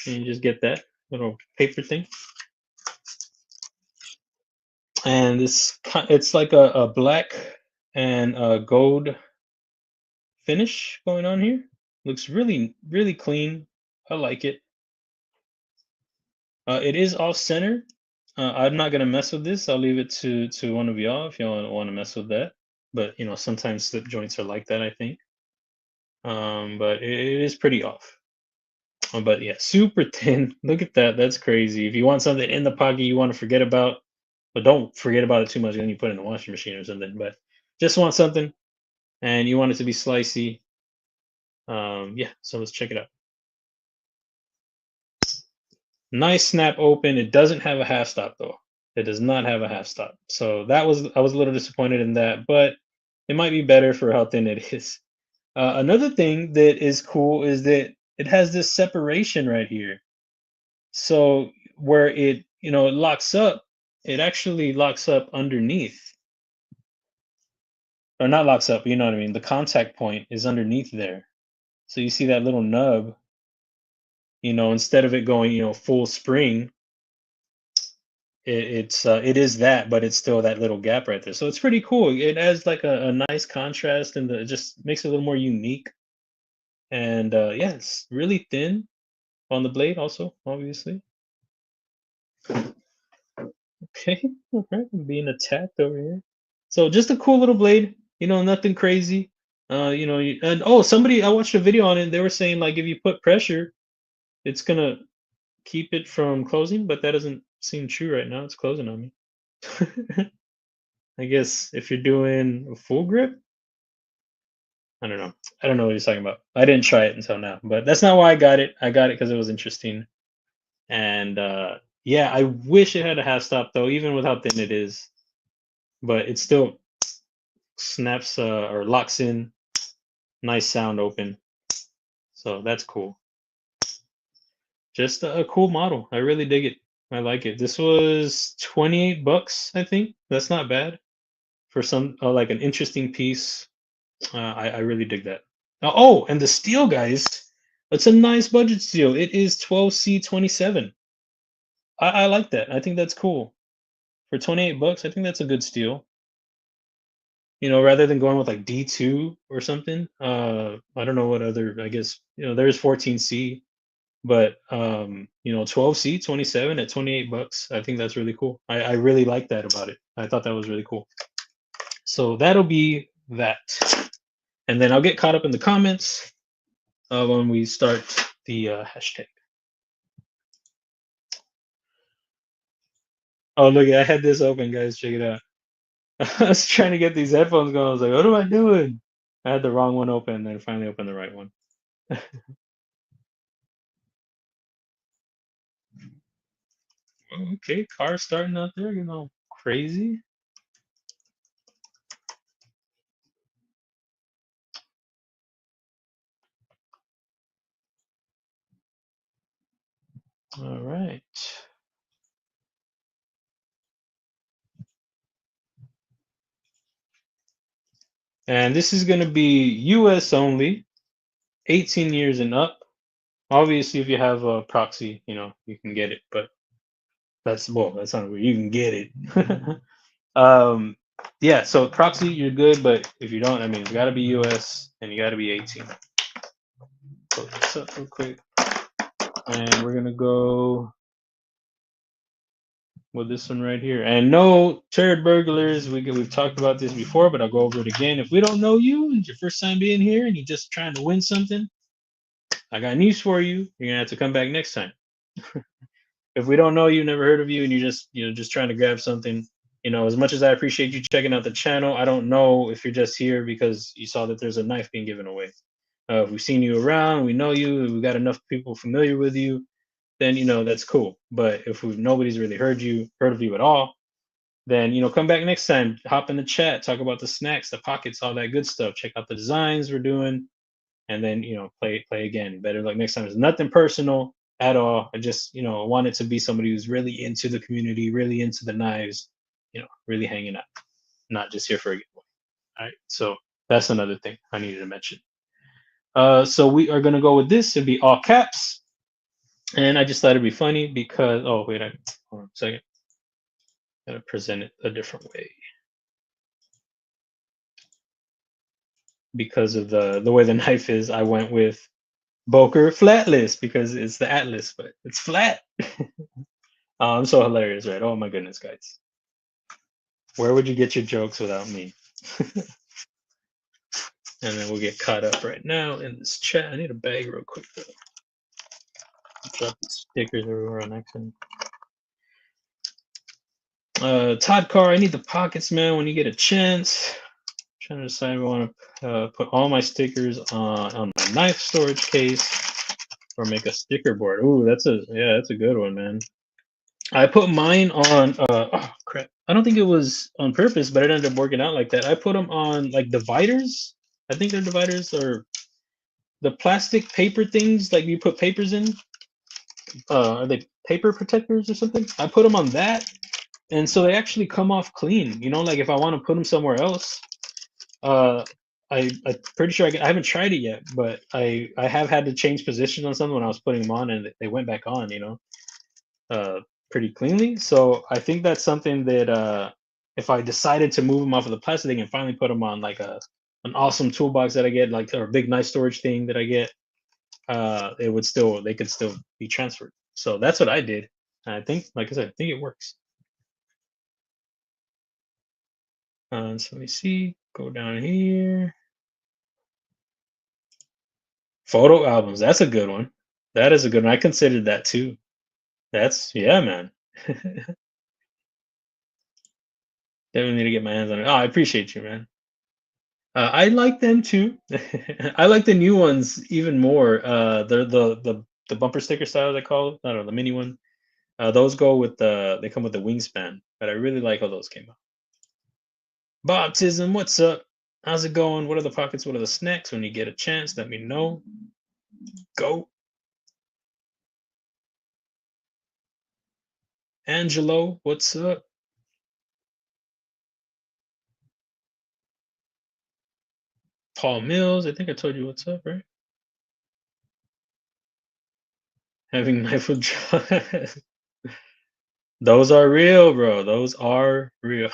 And you just get that little paper thing. And it's like a black and a gold finish going on here. Looks really, really clean. I like it. It is off center. I'm not gonna mess with this. I'll leave it to one of y'all if y'all want to mess with that. But sometimes slip joints are like that, I think. But it is pretty off. But yeah, super thin. Look at that. That's crazy. If you want something in the pocket you want to forget about, but don't forget about it too much, then you put it in the washing machine or something. But just want something and you want it to be slicey. Yeah, so let's check it out. Nice snap open. It doesn't have a half stop though. It does not have a half stop. So I was a little disappointed in that, but it might be better for how thin it is. Another thing that is cool is that it has this separation right here. So where it locks up, it actually locks up underneath. Or not locks up, you know what I mean? The contact point is underneath there. So you see that little nub, instead of it going, full spring, it is that, but it's still that little gap right there. So it's pretty cool. It has like a nice contrast and it just makes it a little more unique. And yeah, it's really thin on the blade also, obviously. Okay, okay, I'm being attacked over here. So just a cool little blade, nothing crazy. And oh, somebody I watched a video on it. They were saying like if you put pressure, it's gonna keep it from closing, but that doesn't seem true right now. It's closing on me. I guess if you're doing a full grip, I don't know. I don't know what he's talking about. I didn't try it until now, but that's not why I got it. I got it because it was interesting. And yeah, I wish it had a half stop though, even with how thin it is. But it still snaps or locks in. Nice sound open. So that's cool. Just a cool model. I really dig it. I like it. This was 28 bucks, I think. That's not bad for some like an interesting piece. I really dig that. Oh, and the steel, guys. It's a nice budget steel. It is 12C27. I like that. I think that's cool. For 28 bucks, I think that's a good steal. Rather than going with like D2 or something. I don't know what other, I guess, there's 14C, but 12C 27 at 28 bucks. I think that's really cool. I really like that about it. I thought that was really cool. So that'll be that. And then I'll get caught up in the comments when we start the hashtag. Oh, look, I had this open, guys. Check it out. I was trying to get these headphones going. I was like, what am I doing? I had the wrong one open, and then finally opened the right one. Okay, car starting out there, crazy. All right. And this is going to be US only, 18 years and up. Obviously, if you have a proxy, you can get it, but that's not where you can get it. um, yeah, so proxy, you're good, but if you don't, I mean, it's got to be US and you got to be 18. Pull this up real quick. And we're going to go with this one right here. And no turd burglars. We've talked about this before, but I'll go over it again. If we don't know you and it's your first time being here and you're just trying to win something, I got news for you. You're gonna have to come back next time. If we don't know you, never heard of you, and you're just trying to grab something, as much as I appreciate you checking out the channel, I don't know if you're just here because you saw that there's a knife being given away. If we've seen you around, we know you, we got enough people familiar with you, then that's cool. But if nobody's really heard of you at all, then come back next time. Hop in the chat, talk about the snacks, the pockets, all that good stuff. Check out the designs we're doing, and then play again. Better luck next time. It's nothing personal at all. I just want it to be somebody who's really into the community, really into the knives, really hanging out, not just here for a giveaway. All right, so that's another thing I needed to mention. So we are gonna go with this. It'd be all caps, and I just thought it'd be funny because hold on a second. Gotta present it a different way because of the way the knife is. I went with Boker flatless because it's the Atlas, but it's flat. Oh, I'm so hilarious, right? Oh my goodness, guys. Where would you get your jokes without me? And then we'll get caught up right now in this chat. I need a bag real quick though. Drop the stickers everywhere on accident. Todd Carr, I need the pockets, man. When you get a chance, trying to decide if I want to put all my stickers on my knife storage case or make a sticker board. Ooh, that's a good one, man. I put mine on oh crap. I don't think it was on purpose, but it ended up working out like that. I put them on like dividers. I think they're dividers or the plastic paper things like you put papers in. Are they paper protectors or something? I put them on that, and so they actually come off clean. Like if I want to put them somewhere else, uh, I'm pretty sure I haven't tried it yet, but I have had to change positions on something when I was putting them on, and they went back on. Uh, pretty cleanly. So I think that's something that if I decided to move them off of the plastic thing and finally put them on like an awesome toolbox that I get, like or a big nice storage thing that I get, they could still be transferred. So that's what I did. And I think, like I said, I think it works. So let me see. Go down here. Photo albums. That's a good one. That is a good one. I considered that too. Yeah, man. Definitely need to get my hands on it. Oh, I appreciate you, man. I like them too. I like the new ones even more. The bumper sticker style they call it. I don't know, the mini one. Those they come with the wingspan, but I really like how those came out. Baptism, what's up? How's it going? What are the pockets? What are the snacks? When you get a chance, let me know. Go. Angelo, what's up? Paul Mills, I think I told you what's up, right? Having knife with those are real, bro. Those are real.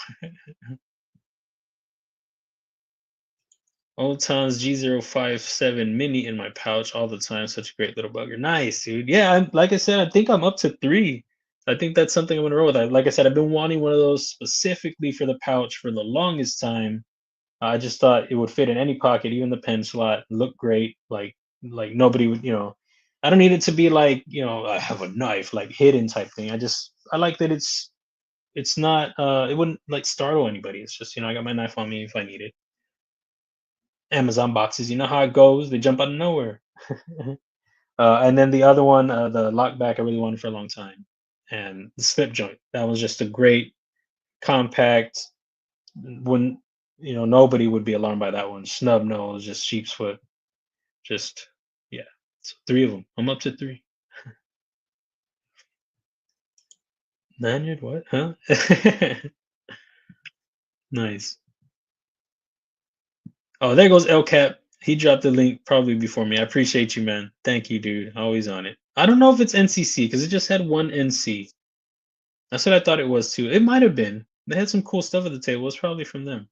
Old Town's G057 Mini in my pouch all the time. Such a great little bugger. Nice, dude. Yeah, like I said, I think I'm up to 3. I think that's something I'm gonna roll with. Like I said, I've been wanting one of those specifically for the pouch for the longest time. I just thought it would fit in any pocket, even the pen slot. Look great. Like nobody would. I don't need it to be like I have a knife like hidden type thing. I like that it's not. It wouldn't like startle anybody. It's just I got my knife on me if I need it. Amazon boxes, you know how it goes. They jump out of nowhere. And then the other one, the lockback, I really wanted for a long time, and the slip joint. That was just a great compact. Wouldn't nobody would be alarmed by that one. Snub nose, just sheep's foot, just yeah. So 3 of them. I'm up to 3. Lanyard, what? Huh? Nice. Oh, there goes El Cap. He dropped the link probably before me. I appreciate you, man. Thank you, dude. Always on it. I don't know if it's NCC because it just had one NC. That's what I thought it was too. It might have been. They had some cool stuff at the table. It's probably from them.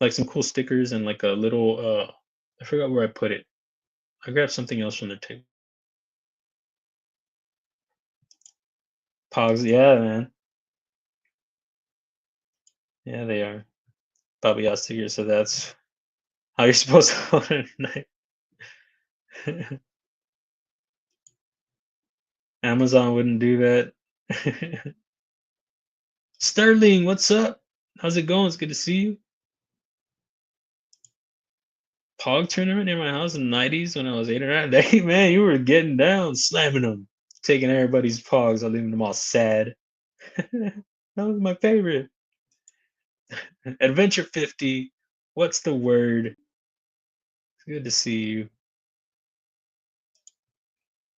Like some cool stickers and like a little I forgot where I put it. I grabbed something else from their table. Pogs, yeah, man. Yeah, they are. Bobby Yacht stickers, so that's how you're supposed to hold it at night. Amazon wouldn't do that. Sterling, what's up? How's it going? It's good to see you. Pog tournament near my house in the 90s when I was 8 or 9. Hey, man, you were getting down, slamming them, taking everybody's Pogs, or leaving them all sad. That was my favorite. Adventure 50. What's the word? It's good to see you.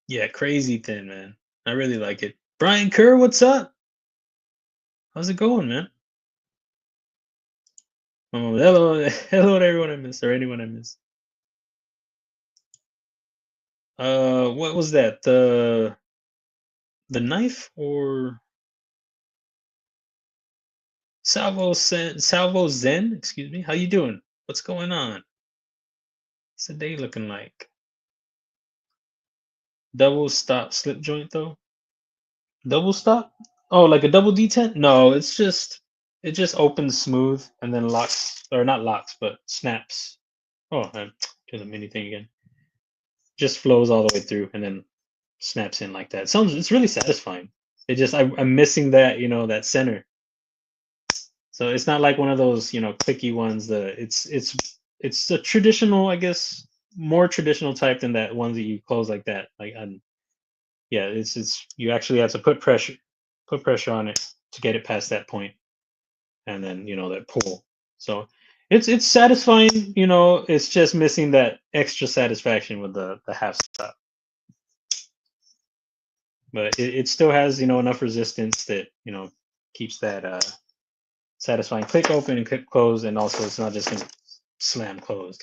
Yeah, crazy thin, man. I really like it. Brian Kerr, what's up? How's it going, man? Hello, hello to everyone I missed or anyone I missed. What was that? The knife or Salvo Zen? Excuse me. How you doing? What's going on? What's the day looking like? Double stop slip joint though? Double stop? Oh, like a double detent? No, it just opens smooth and then locks or not locks, but snaps. Oh, I'm doing the mini thing again. Just flows all the way through and then snaps in like that. It's really satisfying. It just I'm missing that, that center. So it's not like one of those, clicky ones. It's a traditional, I guess, more traditional type than that ones that you close like that. Like yeah, it's you actually have to put pressure on it to get it past that point, and then that pull. So it's satisfying. It's just missing that extra satisfaction with the half stop. But it still has enough resistance that keeps that satisfying click open and click close, and also it's not just gonna slam closed.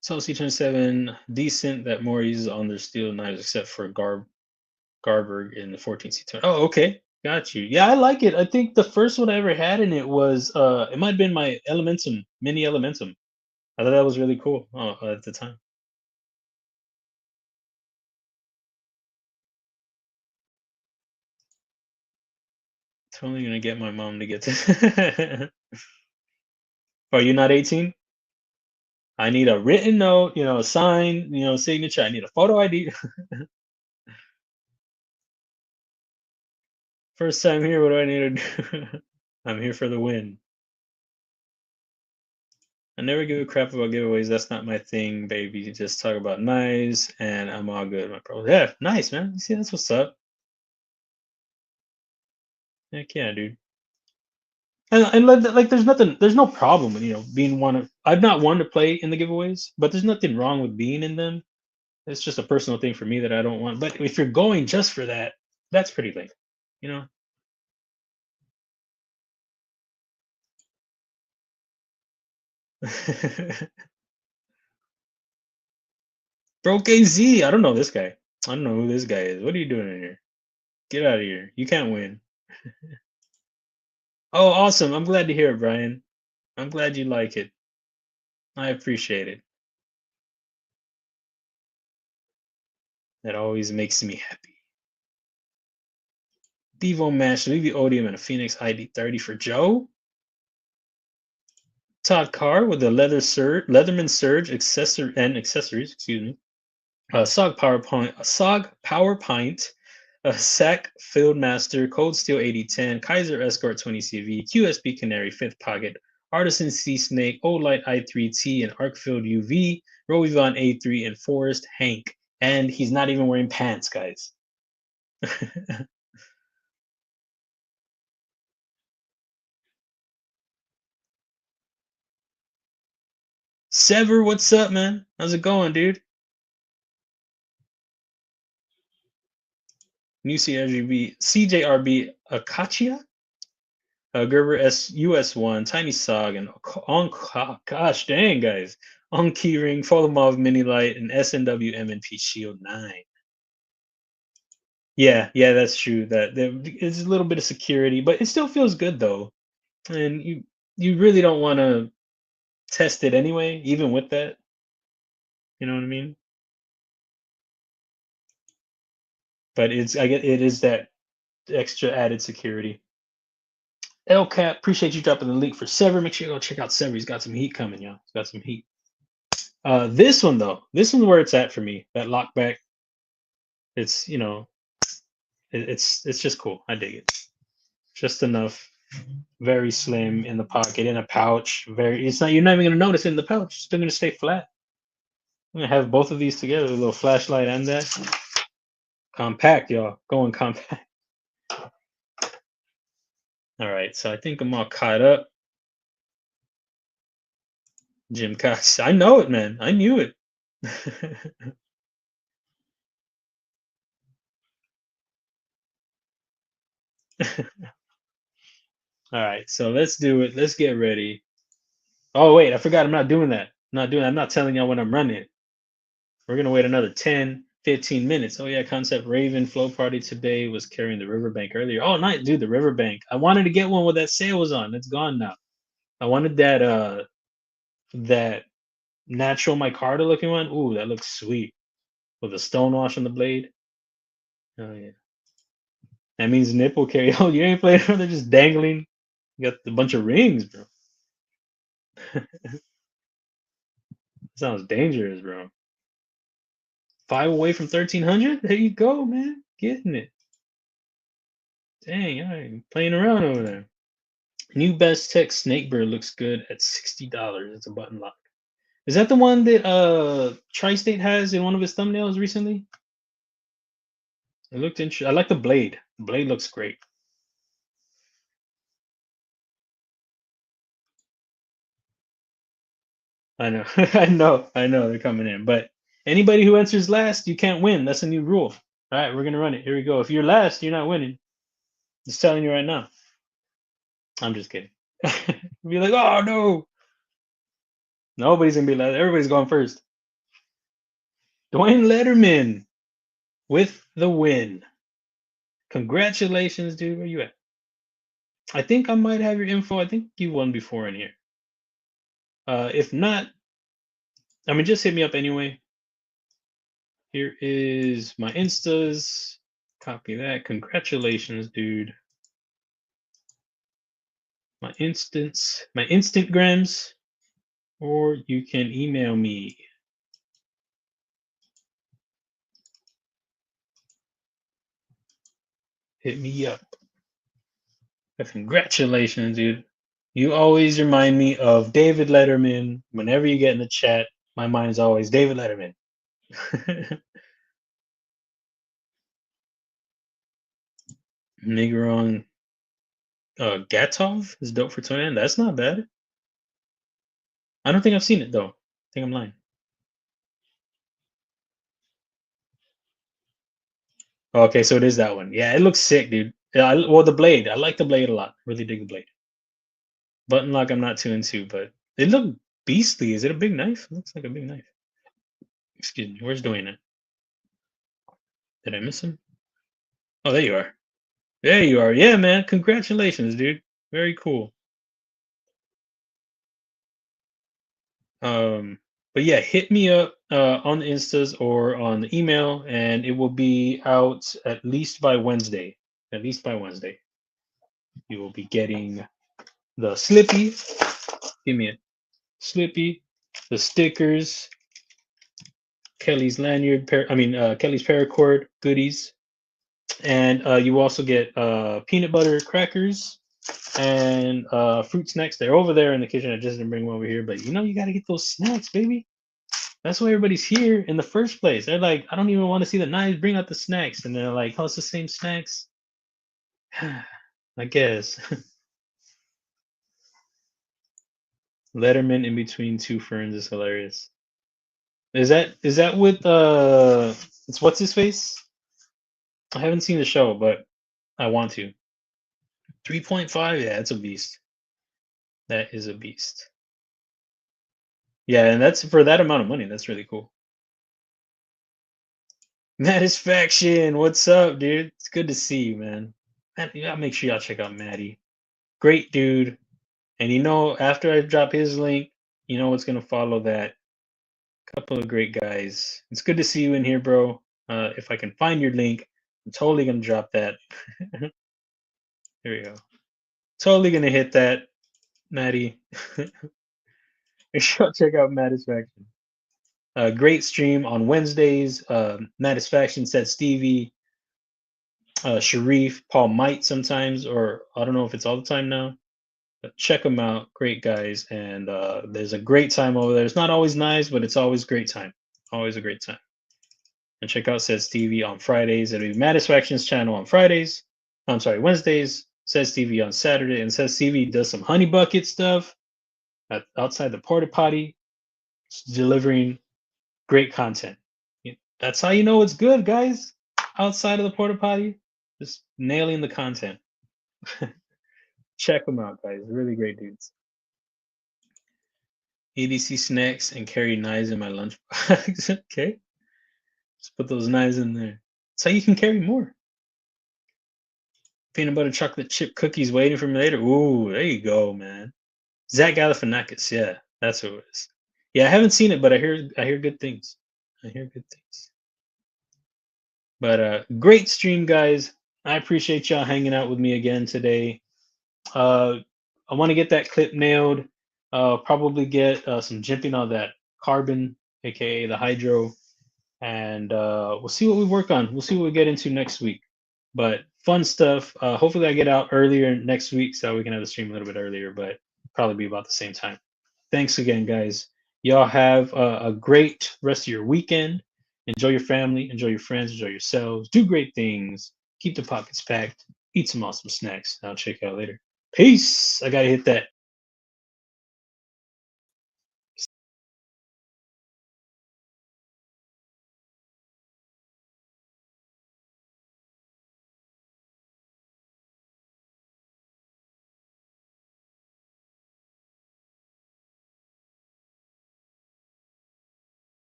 So C27 decent that more uses on their steel knives except for Garberg in the 14C20. Oh, okay, got you. Yeah, I like it. I think the first one I ever had in it was it might have been my Elementum mini Elementum. I thought that was really cool at the time. Totally gonna get my mom to get to. Are you not 18? I need a written note, a sign, signature. I need a photo ID. First time here, what do I need to do? I'm here for the win. I never give a crap about giveaways. That's not my thing, baby. Just talk about knives, and I'm all good, my bro. Yeah, nice, man. You see, that's what's up. Heck yeah, dude. And like, there's no problem with being one of. I've not wanted to play in the giveaways, but there's nothing wrong with being in them. It's just a personal thing for me that I don't want. But if you're going just for that, that's pretty lame, you know. Broke AZ. I don't know this guy. I don't know who this guy is. What are you doing in here? Get out of here. You can't win. Oh, awesome. I'm glad to hear it, Brian. I'm glad you like it. I appreciate it. That always makes me happy. Devo Mash, Levy Odium, and a Phoenix ID 30 for Joe. Todd Carr with the Leatherman Surge accessories, excuse me. Sog Power Pint, a Sac Fieldmaster, Cold Steel 8010, Kizer Escort 20CV, QSB Canary 5th Pocket, Artisan Sea Snake, Old Light i3T, and Arcfield UV, Rovivon A3, and Forest Hank. And he's not even wearing pants, guys. Sever, what's up, man? How's it going, dude? New CJRB Acacia, Gerber US1, Tiny Sog, and gosh dang guys, on Keyring, Folamov Mini Light, and SNW MNP Shield 9. Yeah, yeah, that's true. That there is a little bit of security, but it still feels good though. And you really don't want to test it anyway, even with that. You know what I mean? But I get it is that extra added security. LCAP, appreciate you dropping the link for Sever. Make sure you go check out Sever. He's got some heat coming, y'all. He's got some heat. This one though, this one's where it's at for me. That lockback, it's it's just cool. I dig it. Just enough, very slim in the pocket, in a pouch. Very, it's not. You're not even gonna notice it in the pouch. It's still gonna stay flat. I'm gonna have both of these together, a little flashlight and that. Compact, y'all. Going compact. All right, so I think I'm all caught up. Jim Cox. I know it, man. I knew it. All right, so let's do it. Let's get ready. Oh, wait, I forgot. I'm not doing that. I'm not doing that. I'm not telling y'all when I'm running. We're going to wait another 10, 15 minutes. Oh, yeah, Concept Raven Flow Party today was carrying the Riverbank earlier. Oh, nice, dude, the Riverbank. I wanted to get one with that sale was on. It's gone now. I wanted that natural micarta looking one. Ooh, that looks sweet. With a stonewash on the blade. Oh, yeah. That means nipple carry. Oh, you ain't playing around. They're just dangling. You got a bunch of rings, bro. Sounds dangerous, bro. 5 away from 1300? There you go, man. Getting it. Dang, I ain't playing around over there. New Best Tech Snakebird looks good at $60. It's a button lock. Is that the one that Tri-State has in one of his thumbnails recently? It looked interesting. I like the blade. The blade looks great. I know. I know they're coming in. But anybody who answers last, you can't win. That's a new rule. All right, we're gonna run it. Here we go. If you're last, you're not winning. Just telling you right now. I'm just kidding. Be like, oh no. Nobody's gonna be last. Everybody's going first. Dwayne Letterman with the win. Congratulations, dude. Where you at? I think I might have your info. I think you won before in here. If not, I mean, just hit me up anyway. Here is my Instas. Copy that. Congratulations, dude. My Instagrams, or you can email me. Hit me up. But congratulations, dude. You always remind me of David Letterman. Whenever you get in the chat, my mind is always David Letterman. Niggeron Gatov is dope for 29. That's not bad. I don't think I've seen it though. I think I'm lying. Okay, so it is that one. Yeah, it looks sick, dude. Yeah, well, the blade. I like the blade a lot. Really dig the blade. Button lock, I'm not too into, but it looked beastly. Is it a big knife? It looks like a big knife. Excuse me. Where's Dwayne at? Did I miss him? Oh, there you are. There you are. Yeah, man. Congratulations, dude. Very cool. Um, but yeah, hit me up on the Instas or on the email, and it will be out at least by Wednesday. At least by Wednesday, you will be getting the Slippy. Give me a Slippy, the stickers, Kelly's lanyard, Kelly's paracord goodies, and you also get peanut butter crackers and fruit snacks. They're over there in the kitchen. I just didn't bring them over here, but you got to get those snacks, baby. That's why everybody's here in the first place. They're like, I don't even want to see the knives. Bring out the snacks, and they're like, oh, it's the same snacks. I guess. Letterman in between two ferns is hilarious. Is that with it's what's his face? I haven't seen the show, but I want to. 3.5, yeah, it's a beast. That is a beast. Yeah, and that's for that amount of money. That's really cool. Matisfaction, what's up, dude? It's good to see you, man. Man, yeah, make sure y'all check out Matty. Great dude. And you know, after I drop his link, you know what's gonna follow that. Couple of great guys. It's good to see you in here, bro. If I can find your link, I'm totally gonna drop that. Here we go. Totally gonna hit that, Maddie. Make sure y'all check out Matisfaction. Great stream on Wednesdays. Matisfaction said Stevie, Sharif, Paul Might sometimes, or I don't know if it's all the time now. But check them out. Great guys. And there's a great time over there. It's not always nice, but it's always great time. Always a great time. And check out Says TV on Fridays. It'll be Matisfaction's channel on Fridays. I'm sorry, Wednesdays. Says TV on Saturday. And Says TV does some honey bucket stuff outside the porta potty, delivering great content. That's how you know it's good, guys. Outside of the porta potty, just nailing the content. Check them out, guys. Really great dudes. EDC snacks and carry knives in my lunchbox. Okay. Just put those knives in there. That's how you can carry more. Peanut butter chocolate chip cookies waiting for me later. Ooh, there you go, man. Zach Galifianakis. Yeah, that's who it is. Yeah, I haven't seen it, but I hear good things. I hear good things. But great stream, guys. I appreciate y'all hanging out with me again today. I want to get that clip nailed. Probably get some jimping on that carbon, aka the hydro, and we'll see what we work on. We'll see what we get into next week. But fun stuff. Hopefully, I get out earlier next week so we can have the stream a little bit earlier, but probably be about the same time. Thanks again, guys. Y'all have a great rest of your weekend. Enjoy your family, enjoy your friends, enjoy yourselves. Do great things. Keep the pockets packed. Eat some awesome snacks. I'll check you out later. Peace. I gotta hit that